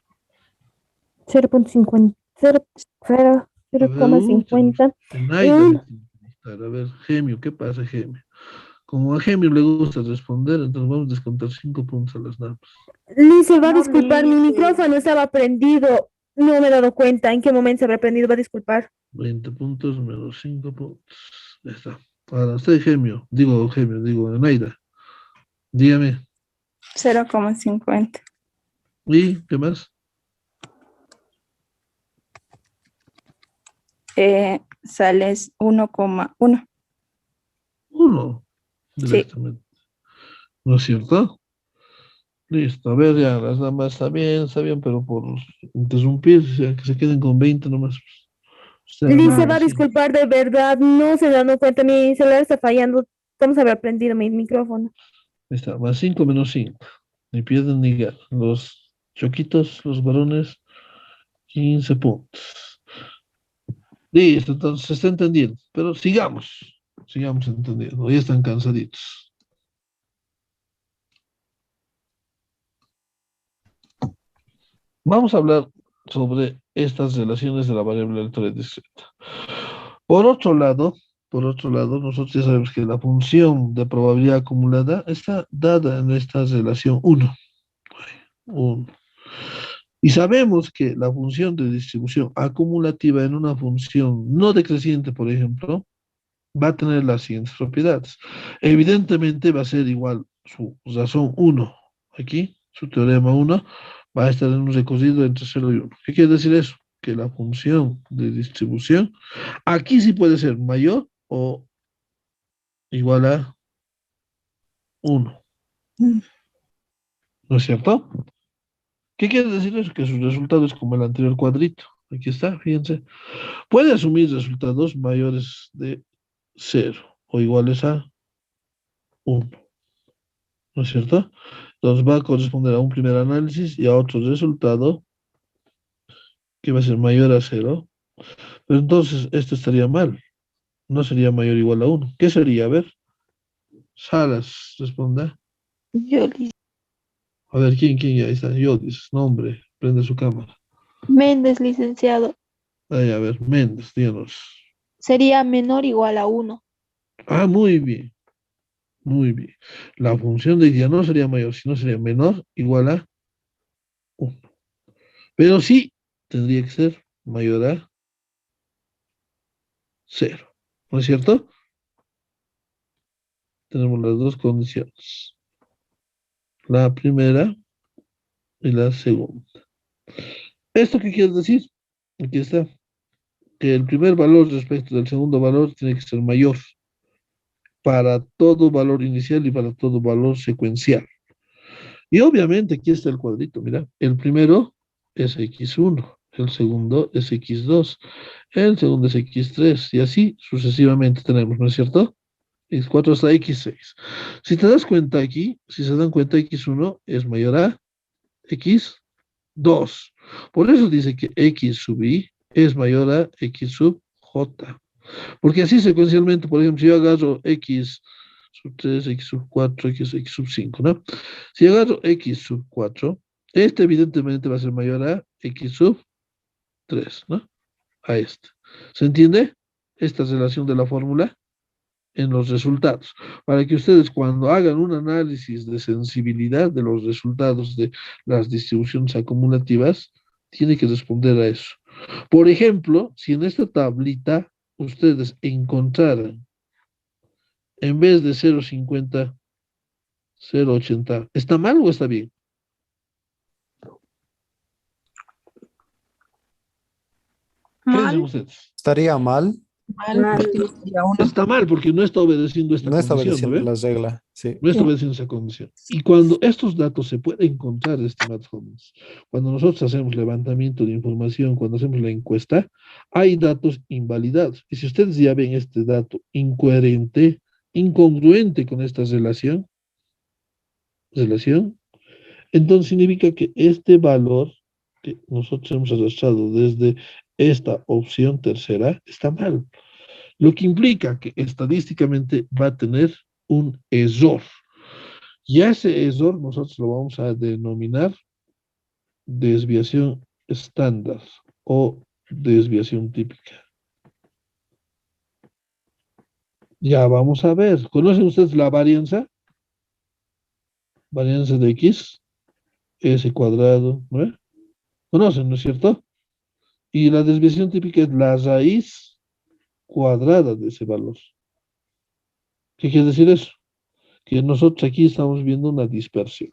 0,50. 0,50. A ver, Gemio, ¿qué pasa, Gemio? Como a Gemio le gusta responder, entonces vamos a descontar 5 puntos a las damas. Lice, va a disculpar, mi micrófono estaba prendido. No me he dado cuenta en qué momento se habrá prendido, va a disculpar. 20 puntos menos 5 puntos. Ya está. Ahora, usted, Gemio, digo, Eneida. Dígame. 0,50. ¿Y qué más? Sales 1,1. 1. Directamente. Sí. ¿No es cierto? Listo. A ver, ya, las damas está bien, pero por interrumpir, o sea, que se queden con 20 nomás. Lice, va a disculpar, de verdad, no se dan cuenta, mi celular está fallando. ¿Cómo se habrá prendido mi micrófono? Ahí está, más 5 menos 5. Ni pierden ni ganan. Los choquitos, los varones, 15 puntos. Listo, entonces se está entendiendo. Pero sigamos entendiendo. Ya están cansaditos. Vamos a hablar sobre estas relaciones de la variable aleatoria discreta. Por otro lado, nosotros ya sabemos que la función de probabilidad acumulada está dada en esta relación 1. Y sabemos que la función de distribución acumulativa en una función no decreciente, por ejemplo, va a tener las siguientes propiedades. Evidentemente va a ser igual su razón 1. Aquí, su teorema 1 va a estar en un recorrido entre 0 y 1. ¿Qué quiere decir eso? Que la función de distribución aquí sí puede ser mayor o igual a 1. ¿No es cierto? ¿Qué quiere decir eso? Que su resultado es como el anterior cuadrito. Aquí está, fíjense. Puede asumir resultados mayores de 0 o iguales a 1. ¿No es cierto? Entonces va a corresponder a un primer análisis y a otro resultado que va a ser mayor a 0. Pero entonces esto estaría mal. No sería mayor o igual a 1. ¿Qué sería? A ver. Salas, responda. Yo, A ver, ¿quién? Ya ahí está. Yo, dices, nombre, prende su cámara. Méndez, licenciado. Ahí, a ver, Méndez, díganos. Sería menor o igual a 1. Ah, muy bien. Muy bien. La función de ya no sería mayor, sino sería menor, igual a 1. Pero sí tendría que ser mayor a 0. ¿No es cierto? Tenemos las dos condiciones. La primera y la segunda. ¿Esto qué quiere decir? Aquí está. Que el primer valor respecto del segundo valor tiene que ser mayor para todo valor inicial y para todo valor secuencial. Y obviamente aquí está el cuadrito, mira. El primero es x1, el segundo es x2, el segundo es x3, y así sucesivamente tenemos, ¿no es cierto? x4 hasta x6. Si te das cuenta aquí, si se dan cuenta, x1 es mayor a x2. Por eso dice que x sub i es mayor a x sub j. Porque así secuencialmente, por ejemplo, si yo agarro x sub 3, x sub 4, x sub 5, ¿no? Si agarro x sub 4, este evidentemente va a ser mayor a x sub 3, ¿no? A este. ¿Se entiende? Esta relación de la fórmula en los resultados, para que ustedes cuando hagan un análisis de sensibilidad de los resultados de las distribuciones acumulativas, tienen que responder a eso. Por ejemplo, si en esta tablita ustedes encontraran, en vez de 0,50, 0,80, ¿está mal o está bien? ¿Qué dicen ustedes? Estaría mal. Está mal porque no está obedeciendo esta No está condición, obedeciendo ¿no la regla. Sí. No está obedeciendo esa condición. Y cuando estos datos se pueden encontrar, estimados jóvenes, cuando nosotros hacemos levantamiento de información, cuando hacemos la encuesta, hay datos invalidados. Y si ustedes ya ven este dato incoherente, incongruente con esta relación, entonces significa que este valor que nosotros hemos arrastrado desde esta opción tercera está mal. Lo que implica que estadísticamente va a tener un error. Y a ese error nosotros lo vamos a denominar desviación estándar o desviación típica. Ya vamos a ver. ¿Conocen ustedes la varianza? Varianza de x, s cuadrado, ¿no? ¿Conocen, no es cierto? Y la desviación típica es la raíz cuadrada de ese valor. ¿Qué quiere decir eso? Que nosotros aquí estamos viendo una dispersión.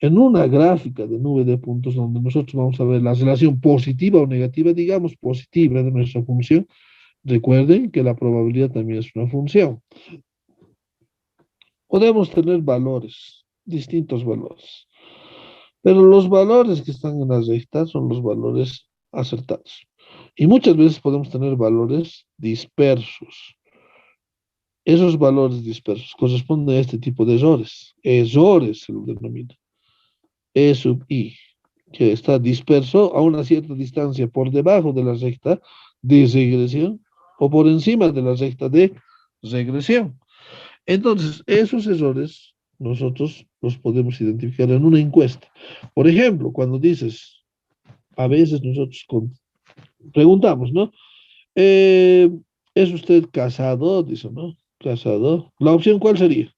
En una gráfica de nube de puntos donde nosotros vamos a ver la relación positiva o negativa, digamos positiva de nuestra función, recuerden que la probabilidad también es una función. Podemos tener valores, distintos valores, pero los valores que están en la recta son los valores acertados. Y muchas veces podemos tener valores dispersos. Esos valores dispersos corresponden a este tipo de errores. Errores se lo denomina. E sub i, que está disperso a una cierta distancia por debajo de la recta de regresión o por encima de la recta de regresión. Entonces, esos errores nosotros los podemos identificar en una encuesta. Por ejemplo, cuando dices, a veces nosotros preguntamos, ¿no? ¿Es usted casado? Dice, ¿no? Casado. ¿La opción cuál sería?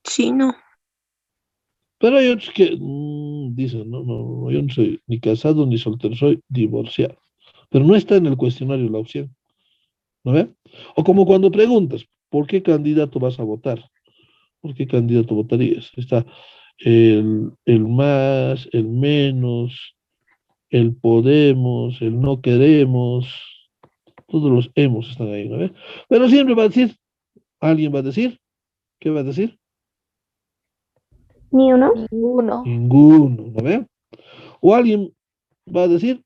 Sí, no. Pero hay otros que dicen, no, yo no soy ni casado ni soltero, soy divorciado. Pero no está en el cuestionario la opción, ¿no ve? O como cuando preguntas, ¿por qué candidato vas a votar? ¿Por qué candidato votarías? Está el más, el menos, el podemos, el no queremos, todos los hemos están ahí, ¿no ve? Pero siempre va a decir, alguien va a decir, ¿qué va a decir? ¿Ni uno? Ninguno. Ninguno, ¿no ve? O alguien va a decir,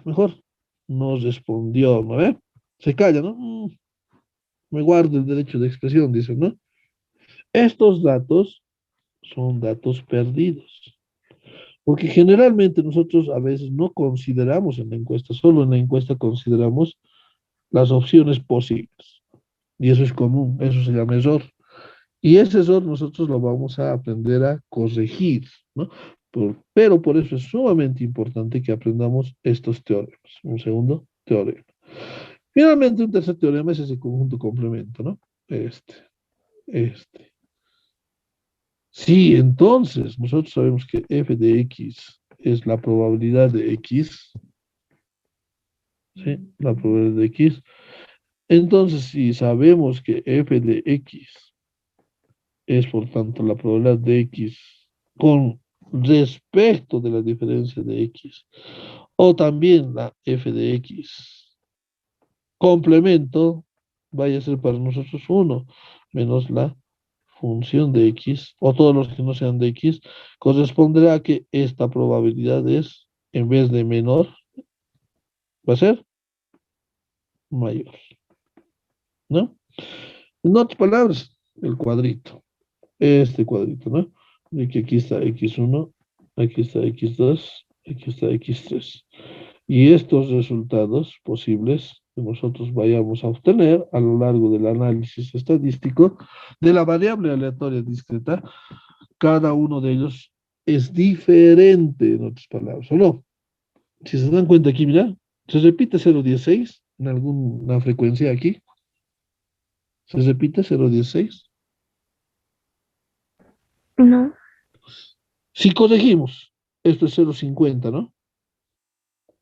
mejor no respondió, ¿no ve? Se calla, ¿no? Me guardo el derecho de expresión, dicen, ¿no? Estos datos son datos perdidos, porque generalmente nosotros a veces no consideramos en la encuesta, solo en la encuesta consideramos las opciones posibles, y eso es común, eso se llama error. Y ese error nosotros lo vamos a aprender a corregir, ¿no? Pero por eso es sumamente importante que aprendamos estos teoremas. Un segundo teorema. Finalmente, un tercer teorema es ese conjunto complemento, ¿no? Este. Sí, entonces, nosotros sabemos que f de x es la probabilidad de x, ¿sí? La probabilidad de x. Entonces, si sabemos que f de x es, por tanto, la probabilidad de x con respecto de la diferencia de x, o también la f de x complemento, vaya a ser para nosotros 1 menos la función de x, o todos los que no sean de x, corresponderá a que esta probabilidad es, en vez de menor, va a ser mayor, ¿no? En otras palabras, el cuadrito, este cuadrito, ¿no? De que aquí está x1, aquí está x2, aquí está x3. Y estos resultados posibles que nosotros vayamos a obtener a lo largo del análisis estadístico de la variable aleatoria discreta, cada uno de ellos es diferente, en otras palabras, ¿o no? Si se dan cuenta aquí, mira, se repite 0,16 en alguna frecuencia aquí. ¿Se repite 0,16? No. Si corregimos, esto es 0,50, ¿no?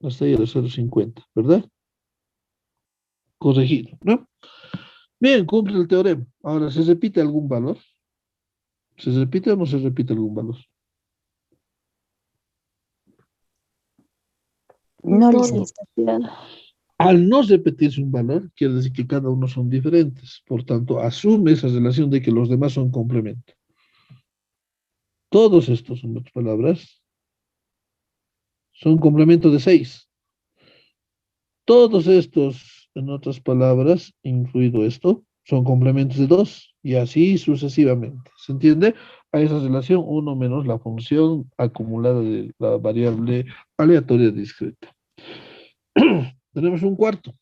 Hasta ahí era 0,50, ¿verdad? Corregido, ¿no? Bien, cumple el teorema. Ahora, ¿se repite algún valor? ¿Se repite o no se repite algún valor? No, No. licenciado. Al no repetirse un valor, quiere decir que cada uno son diferentes. Por tanto, asume esa relación de que los demás son complemento. Todos estos, en otras palabras, son complemento de 6. Todos estos, en otras palabras, incluido esto, son complementos de 2. Y así sucesivamente. ¿Se entiende? A esa relación 1 menos la función acumulada de la variable aleatoria discreta. Tenemos un cuarto.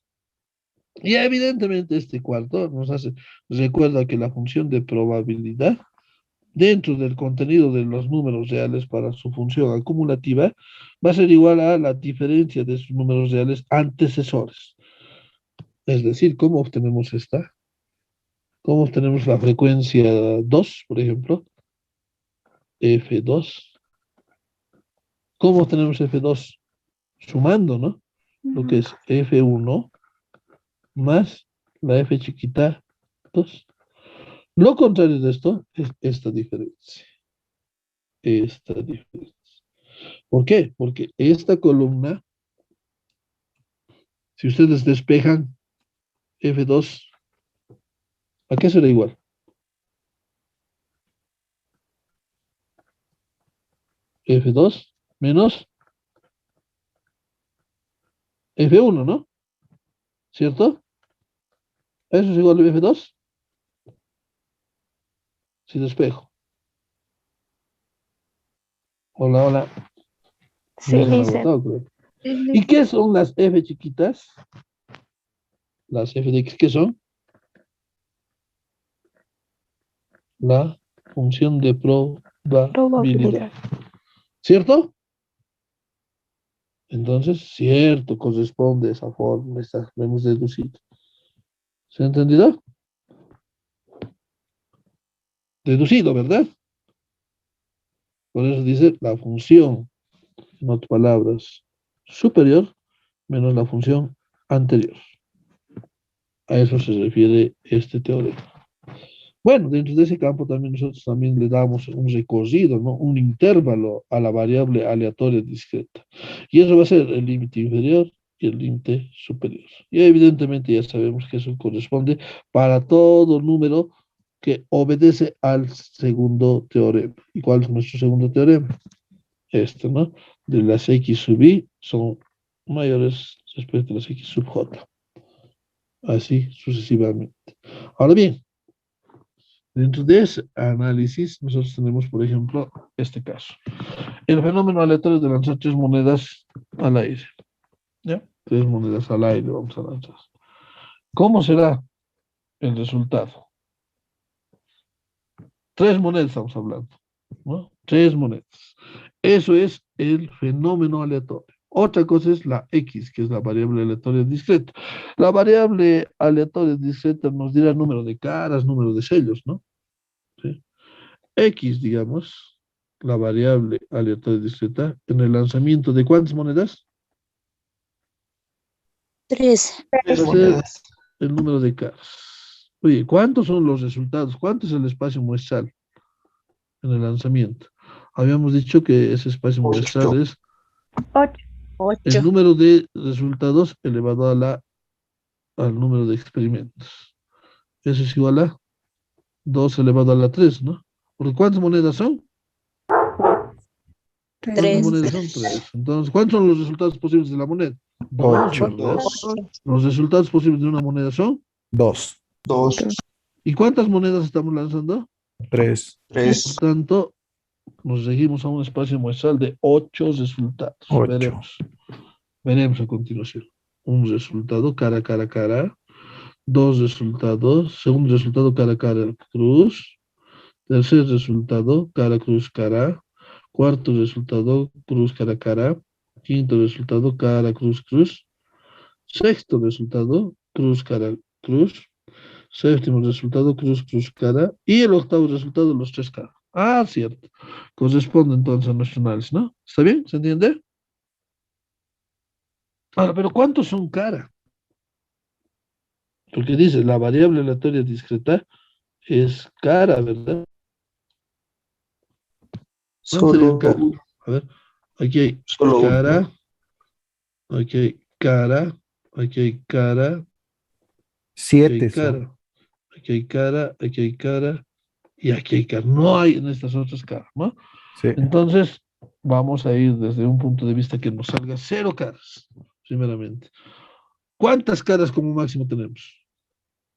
Y evidentemente este cuarto nos recuerda que la función de probabilidad dentro del contenido de los números reales para su función acumulativa va a ser igual a la diferencia de sus números reales antecesores. Es decir, ¿cómo obtenemos esta? ¿Cómo obtenemos la frecuencia 2, por ejemplo? F2. ¿Cómo obtenemos F2? Sumando, ¿no? Lo que es F1 más la F chiquita 2. Lo contrario de esto es esta diferencia. Esta diferencia. ¿Por qué? Porque esta columna, si ustedes despejan F2, ¿a qué será igual? F2 menos F1, ¿no? ¿Cierto? ¿Eso es igual a F2? Si despejo. Hola, hola. Sí, Ya se me ha dice. agotado, creo. ¿Y qué son las F chiquitas? Las F de X, ¿qué son? La función de probabilidad. ¿Cierto? Entonces, cierto, corresponde a esa fórmula, lo hemos deducido. ¿Se ha entendido? Deducido, ¿verdad? Por eso dice la función, en otras palabras, superior menos la función anterior. A eso se refiere este teorema. Bueno, dentro de ese campo también nosotros también le damos un recorrido, ¿no? Un intervalo a la variable aleatoria discreta. Y eso va a ser el límite inferior y el límite superior. Y evidentemente ya sabemos que eso corresponde para todo número que obedece al segundo teorema. ¿Y cuál es nuestro segundo teorema? Este, ¿no? De las x sub i son mayores respecto a las x sub j. Así sucesivamente. Ahora bien, dentro de ese análisis, nosotros tenemos, por ejemplo, este caso. El fenómeno aleatorio de lanzar 3 monedas al aire. ¿Ya? 3 monedas al aire vamos a lanzar. ¿Cómo será el resultado? 3 monedas estamos hablando, ¿no? 3 monedas. Eso es el fenómeno aleatorio. Otra cosa es la X, que es la variable aleatoria discreta. La variable aleatoria discreta nos dirá número de caras, número de sellos, ¿no? ¿Sí? X, digamos, la variable aleatoria discreta, en el lanzamiento de ¿cuántas monedas? 3. Va a ser el número de caras. Oye, ¿cuántos son los resultados? ¿Cuánto es el espacio muestral en el lanzamiento? Habíamos dicho que ese espacio muestral es 8. el número de resultados elevado al número de experimentos. Eso es igual a 2 elevado a la 3, ¿no? Porque ¿cuántas monedas son? 3. Monedas son 3. Entonces, ¿cuántos son los resultados posibles de la moneda? 2, ¿verdad? Los resultados posibles de una moneda son 2. 2. ¿Y cuántas monedas estamos lanzando? 3. Por tanto, nos regimos a un espacio muestral de 8 resultados. 8. Veremos a continuación. Un resultado cara a cara cara. 2 resultados. Segundo resultado cara a cara cruz. Tercer resultado cara cruz cara. Cuarto resultado cruz cara cara. Quinto resultado cara cruz cruz. Sexto resultado cruz cara cruz. Séptimo resultado cruz cruz cara. Y el octavo resultado los 3 cara. Ah, cierto. Corresponde entonces a nuestro análisis, ¿no? ¿Está bien? ¿Se entiende? Ahora, pero ¿cuántos son cara? Porque dice, la variable aleatoria discreta es cara, ¿verdad? Solo cara? uno. A ver, aquí hay Solo cara, aquí hay cara, aquí hay cara, aquí 7 hay cara, aquí hay cara, aquí hay cara, y aquí hay cara. No hay en estas otras caras, ¿no? Sí. Entonces, vamos a ir desde un punto de vista que nos salga 0 caras, primeramente. ¿Cuántas caras como máximo tenemos?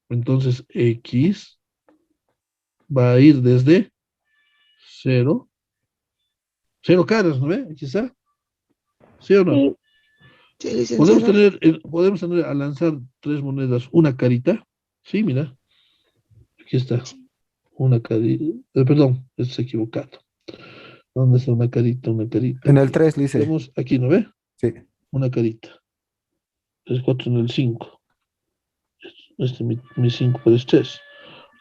Entonces, X va a ir desde 0. 0 caras, ¿no ve? Aquí está. ¿Sí o no? Sí, Podemos tener a lanzar 3 monedas, una carita. Sí, mira. Aquí está. Una carita. Perdón, es equivocado. ¿Dónde está una carita? Una carita. En el 3, dice. Tenemos aquí, ¿no ve? Sí. Una carita. 3, 4 en el 5. Mi 5 pues es 3.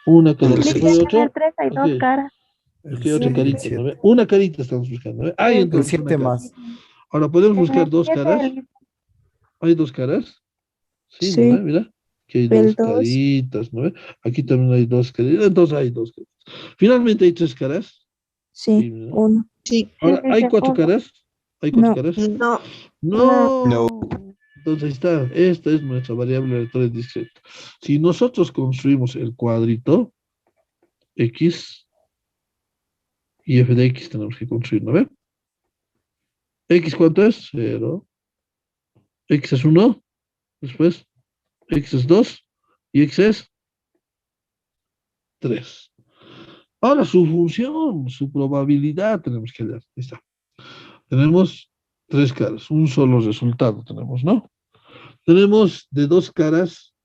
Una carita. Dice ¿No hay que otro? en el 3 hay 2 Ok. caras. Aquí hay otra carita, ¿no ve? Una carita estamos buscando, ¿no ve? Hay El entonces 7 una cara. más. Ahora, ¿podemos En buscar el 2 7 caras? ¿Hay 2 caras? Sí, Sí. ¿no ve? Mira. Aquí hay El 2 dos. caritas, ¿no ve? Aquí también hay 2 caritas. Entonces hay 2 caritas. Finalmente hay 3 caras. Sí, ¿no? 1. Sí. Ahora, ¿hay dice 4 uno. caras? ¿Hay 4 No. caras? No. No. Entonces ahí está. Esta es nuestra variable aleatoria discreta. Si nosotros construimos el cuadrito X y f de X tenemos que construir, ¿no ve? X, ¿cuánto es? 0. X es 1. Después, X es 2. Y X es 3. Ahora su función, su probabilidad tenemos que ver. Ahí está. Tenemos 3 caras, un solo resultado tenemos, ¿no? Tenemos de 2 caras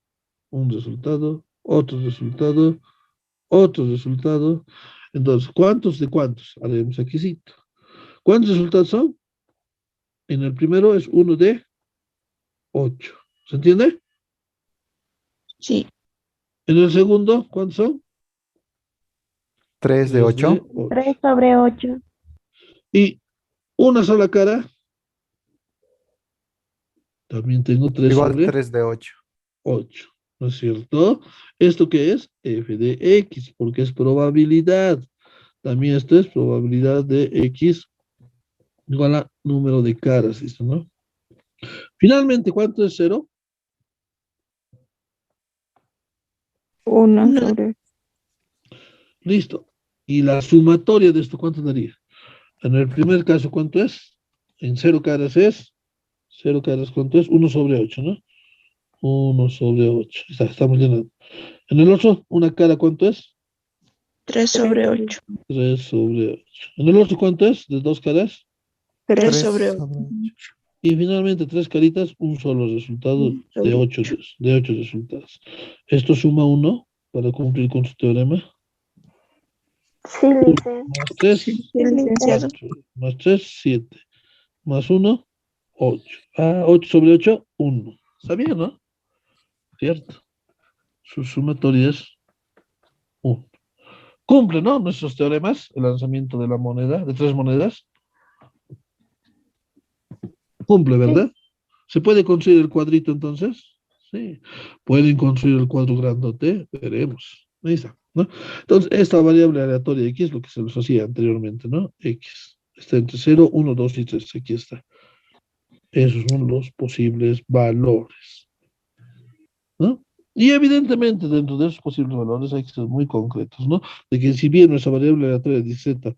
un resultado, otro resultado, otro resultado. Entonces, ¿cuántos de cuántos? Haremos aquí sí. ¿Cuántos resultados son? En el primero es 1 de 8. ¿Se entiende? Sí. En el segundo, ¿cuántos son? 3 de 8. 3 sobre 8. Y una sola cara, también tengo 3 Igual sobre 3 de 8. 8, ¿no es cierto? ¿Esto qué es? F de X, porque es probabilidad. También esto es probabilidad de X igual a número de caras, ¿listo, no? Finalmente, ¿cuánto es 0? 1 sobre Listo. Y la sumatoria de esto, ¿cuánto daría? En el primer caso, ¿cuánto es? En 0 caras es, 0 caras, ¿cuánto es? 1 sobre 8, ¿no? 1 sobre 8. Estamos llenando. En el otro, una cara, ¿cuánto es? 3 sobre 8. 3 sobre 8. En el otro, ¿cuánto es? De 2 caras. 3 sobre 8. Y finalmente, 3 caritas, un solo resultado de 8 resultados. Esto suma 1 para cumplir con su teorema. Sí, 1 licenciado. más 3, Sí, licenciado. 4. Más 3, 7. Más 1, 8. Ah, 8 sobre 8, 1. ¿Está bien, no? Cierto. Su sumatoria es 1. Cumple, ¿no? Nuestros teoremas, el lanzamiento de la moneda, de 3 monedas. Cumple, ¿verdad? ¿Se puede construir el cuadrito entonces? Sí. ¿Pueden construir el cuadro grandote? Veremos. Ahí está, ¿no? Entonces, esta variable aleatoria X es lo que se nos hacía anteriormente, ¿no? X. Está entre 0, 1, 2 y 3. Aquí está. Esos son los posibles valores, ¿no? Y evidentemente dentro de esos posibles valores hay que ser muy concretos, ¿no? De que si bien nuestra variable aleatoria discreta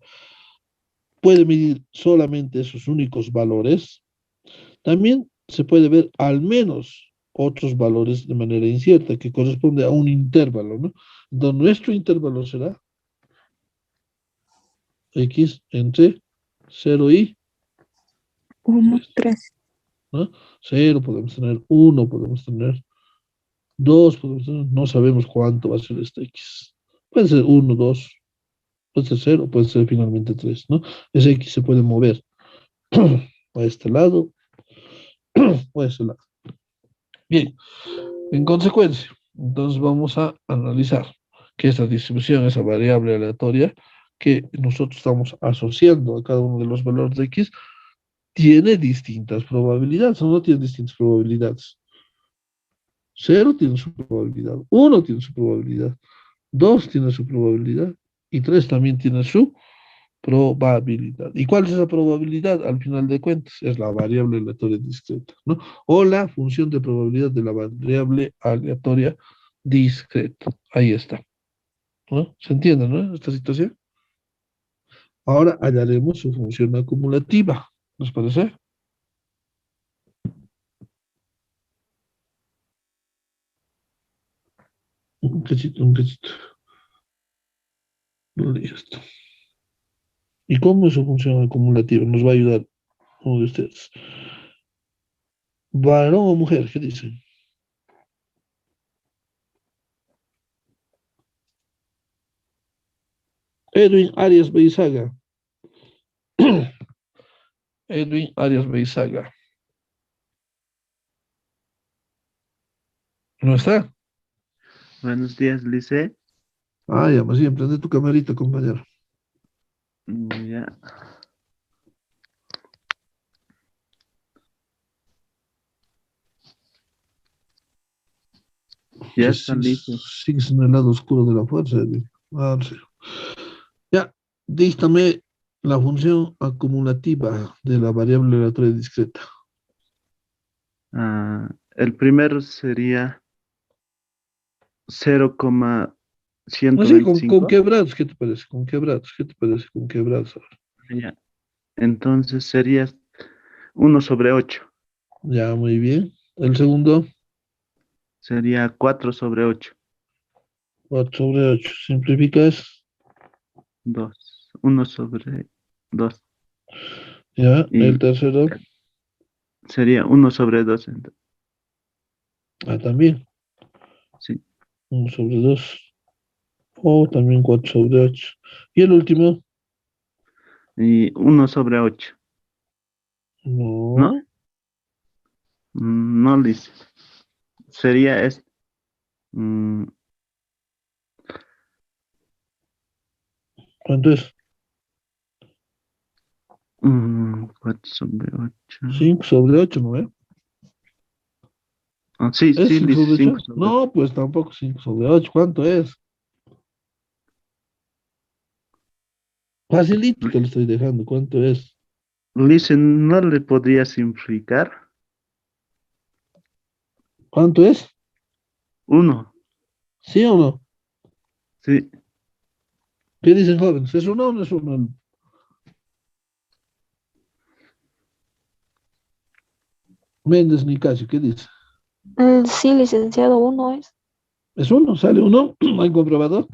puede medir solamente esos únicos valores, también se puede ver al menos otros valores de manera incierta, que corresponde a un intervalo, ¿no? Entonces nuestro intervalo será X entre 0 y 1, 3. ¿no? 0 podemos tener, 1 podemos tener, 2 podemos tener, no sabemos cuánto va a ser este X. Puede ser 1, 2, puede ser 0, puede ser finalmente 3, ¿no? Ese X se puede mover a este lado o a este lado. Bien, en consecuencia, entonces vamos a analizar que esta distribución, esa variable aleatoria que nosotros estamos asociando a cada uno de los valores de X, tiene distintas probabilidades, o no tiene distintas probabilidades. 0 tiene su probabilidad, 1 tiene su probabilidad, 2 tiene su probabilidad y 3 también tiene su probabilidad. ¿Y cuál es esa probabilidad? Al final de cuentas, es la variable aleatoria discreta, ¿no? O la función de probabilidad de la variable aleatoria discreta. Ahí está, ¿no? ¿Se entiende, no? Esta situación. Ahora hallaremos su función acumulativa. ¿Nos parece? Un cachito, un cachito. Listo. ¿Y cómo es su función acumulativa? Nos va a ayudar uno de ustedes. ¿Varón o mujer? ¿Qué dicen? Edwin Arias Beizaga. Edwin Arias Beizaga. ¿No está? Buenos días, Lice. Ah, ya, más bien, prende tu camarita, compañero. Ya. Ya está listo. Sigues en el lado oscuro de la fuerza, Edwin. Ah, sí. Ya, dígame la función acumulativa de la variable aleatoria discreta. El primero sería Así, con 0,125. quebrados, ¿qué te parece? Con quebrados, ¿qué te parece? Con quebrados. Ya. Entonces sería 1 sobre 8. Ya, muy bien. El segundo, Sería 4 sobre 8. 4 sobre 8. Simplificas. 2. 1 sobre 2. Ya, el Y tercero. sería 1 sobre 2. Ah, también. Sí. 1 sobre 2. O también 4 sobre 8. Y el último. Y 1 sobre 8. ¿No? No. No, dice. Sería este. mm, ¿Cuánto es? 4 sobre 8. 5 sobre 8, ¿no ve? Ah, sí, ¿Es sí, 5 dice sobre 5 8? sobre 8. No, pues tampoco 5 sobre 8. ¿Cuánto es? Facilito te lo estoy dejando. ¿Cuánto es? Dice, ¿no le podría simplificar? ¿Cuánto es? 1. ¿Sí o no? Sí. ¿Qué dicen jóvenes? ¿Es uno o no es uno? Méndez Nicasio, ¿qué dice? Sí, licenciado, uno es. ¿Es uno? ¿Sale uno? ¿Hay comprobado?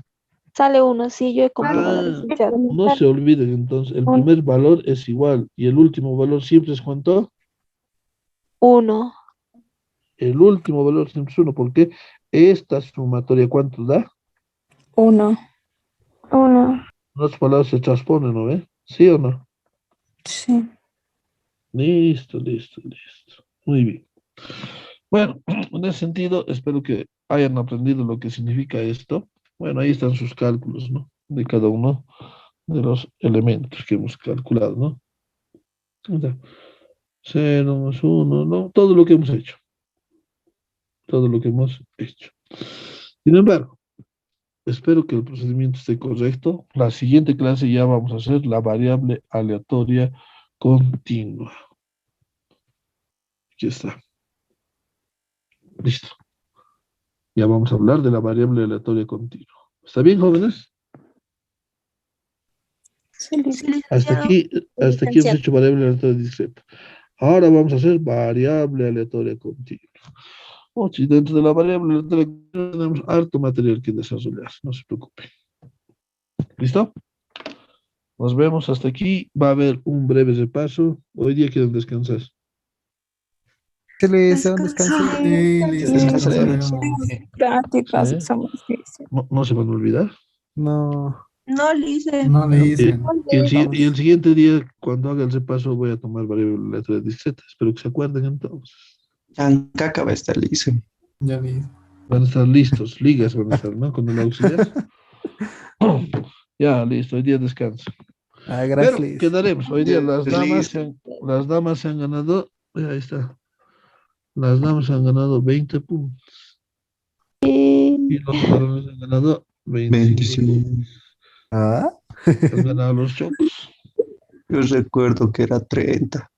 Sale uno, sí, yo he comprobado, Ah, licenciado. no se olviden entonces, el primer valor es igual y el último valor siempre es ¿cuánto? Uno. El último valor siempre es uno, porque esta sumatoria, ¿cuánto da? 1. Uno. En otras palabras se transpone, ¿no ve? ¿Sí o no? Sí. Listo, listo, listo. Muy bien. Bueno, en ese sentido, espero que hayan aprendido lo que significa esto. Bueno, ahí están sus cálculos, ¿no? De cada uno de los elementos que hemos calculado, ¿no? O sea, 0 más 1, ¿no? Todo lo que hemos hecho. Todo lo que hemos hecho. Sin embargo, espero que el procedimiento esté correcto. La siguiente clase ya vamos a hacer la variable aleatoria continua. Aquí está. Listo. Ya vamos a hablar de la variable aleatoria continua. ¿Está bien, jóvenes? Sí, licenciado. Hasta aquí hemos hecho variable aleatoria discreta. Ahora vamos a hacer variable aleatoria continua. Y dentro de la variable aleatoria continua tenemos harto material que desarrollar. No se preocupen. ¿Listo? Nos vemos hasta aquí. Va a haber un breve repaso. Hoy día quieren descansar. ¿Qué le hice? ¿Un descanso? Sí, Descansaremos. Prácticas, ¿Sí? exámenes. No se van a olvidar. No, No, Lice. no le hice. Y el siguiente día, cuando haga el repaso, voy a tomar variable aleatoria discreta. Espero que se acuerden entonces. Chancaca va a estar listo. Ya le hice. Van a estar listos, ligas van a estar, ¿no? Con el auxiliar. Ya, listo, hoy día descanso. Ah, Pero gracias. quedaremos. Hoy día las Listo. damas se han ganado, ahí está. Las damas han ganado 20 puntos. Y los varones han ganado 25 puntos. Ah, Han ganado los chocos. Yo recuerdo que era 30.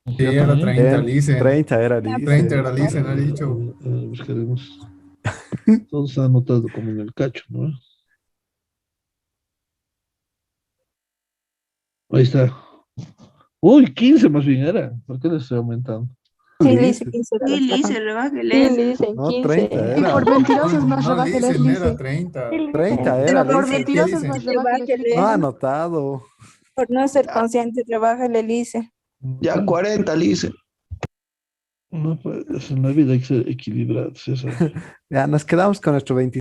sí, Yo era también. 30, Lice. 30 era Lice. 30 era Lice, no he dicho. Buscaremos. Todo se ha anotado como en el cacho, ¿no? Ahí está. Uy, 15 más bien era. ¿Por qué le estoy aumentando? Sí, Lice, 15. Sí, Lice, Sí, rebájele. Lice, No, 15. 30 Y era. por mentirosos más No, rebájeles, Lice, era Lice. 30. 30 Pero era por Lice. mentirosos Lice. más rebájeles, Lice. No ha anotado. Por no ser consciente, rebájale, Lice. Ya 40, Lice. No, pues en la vida hay que ser equilibrados. Eso. Ya nos quedamos con nuestro 20.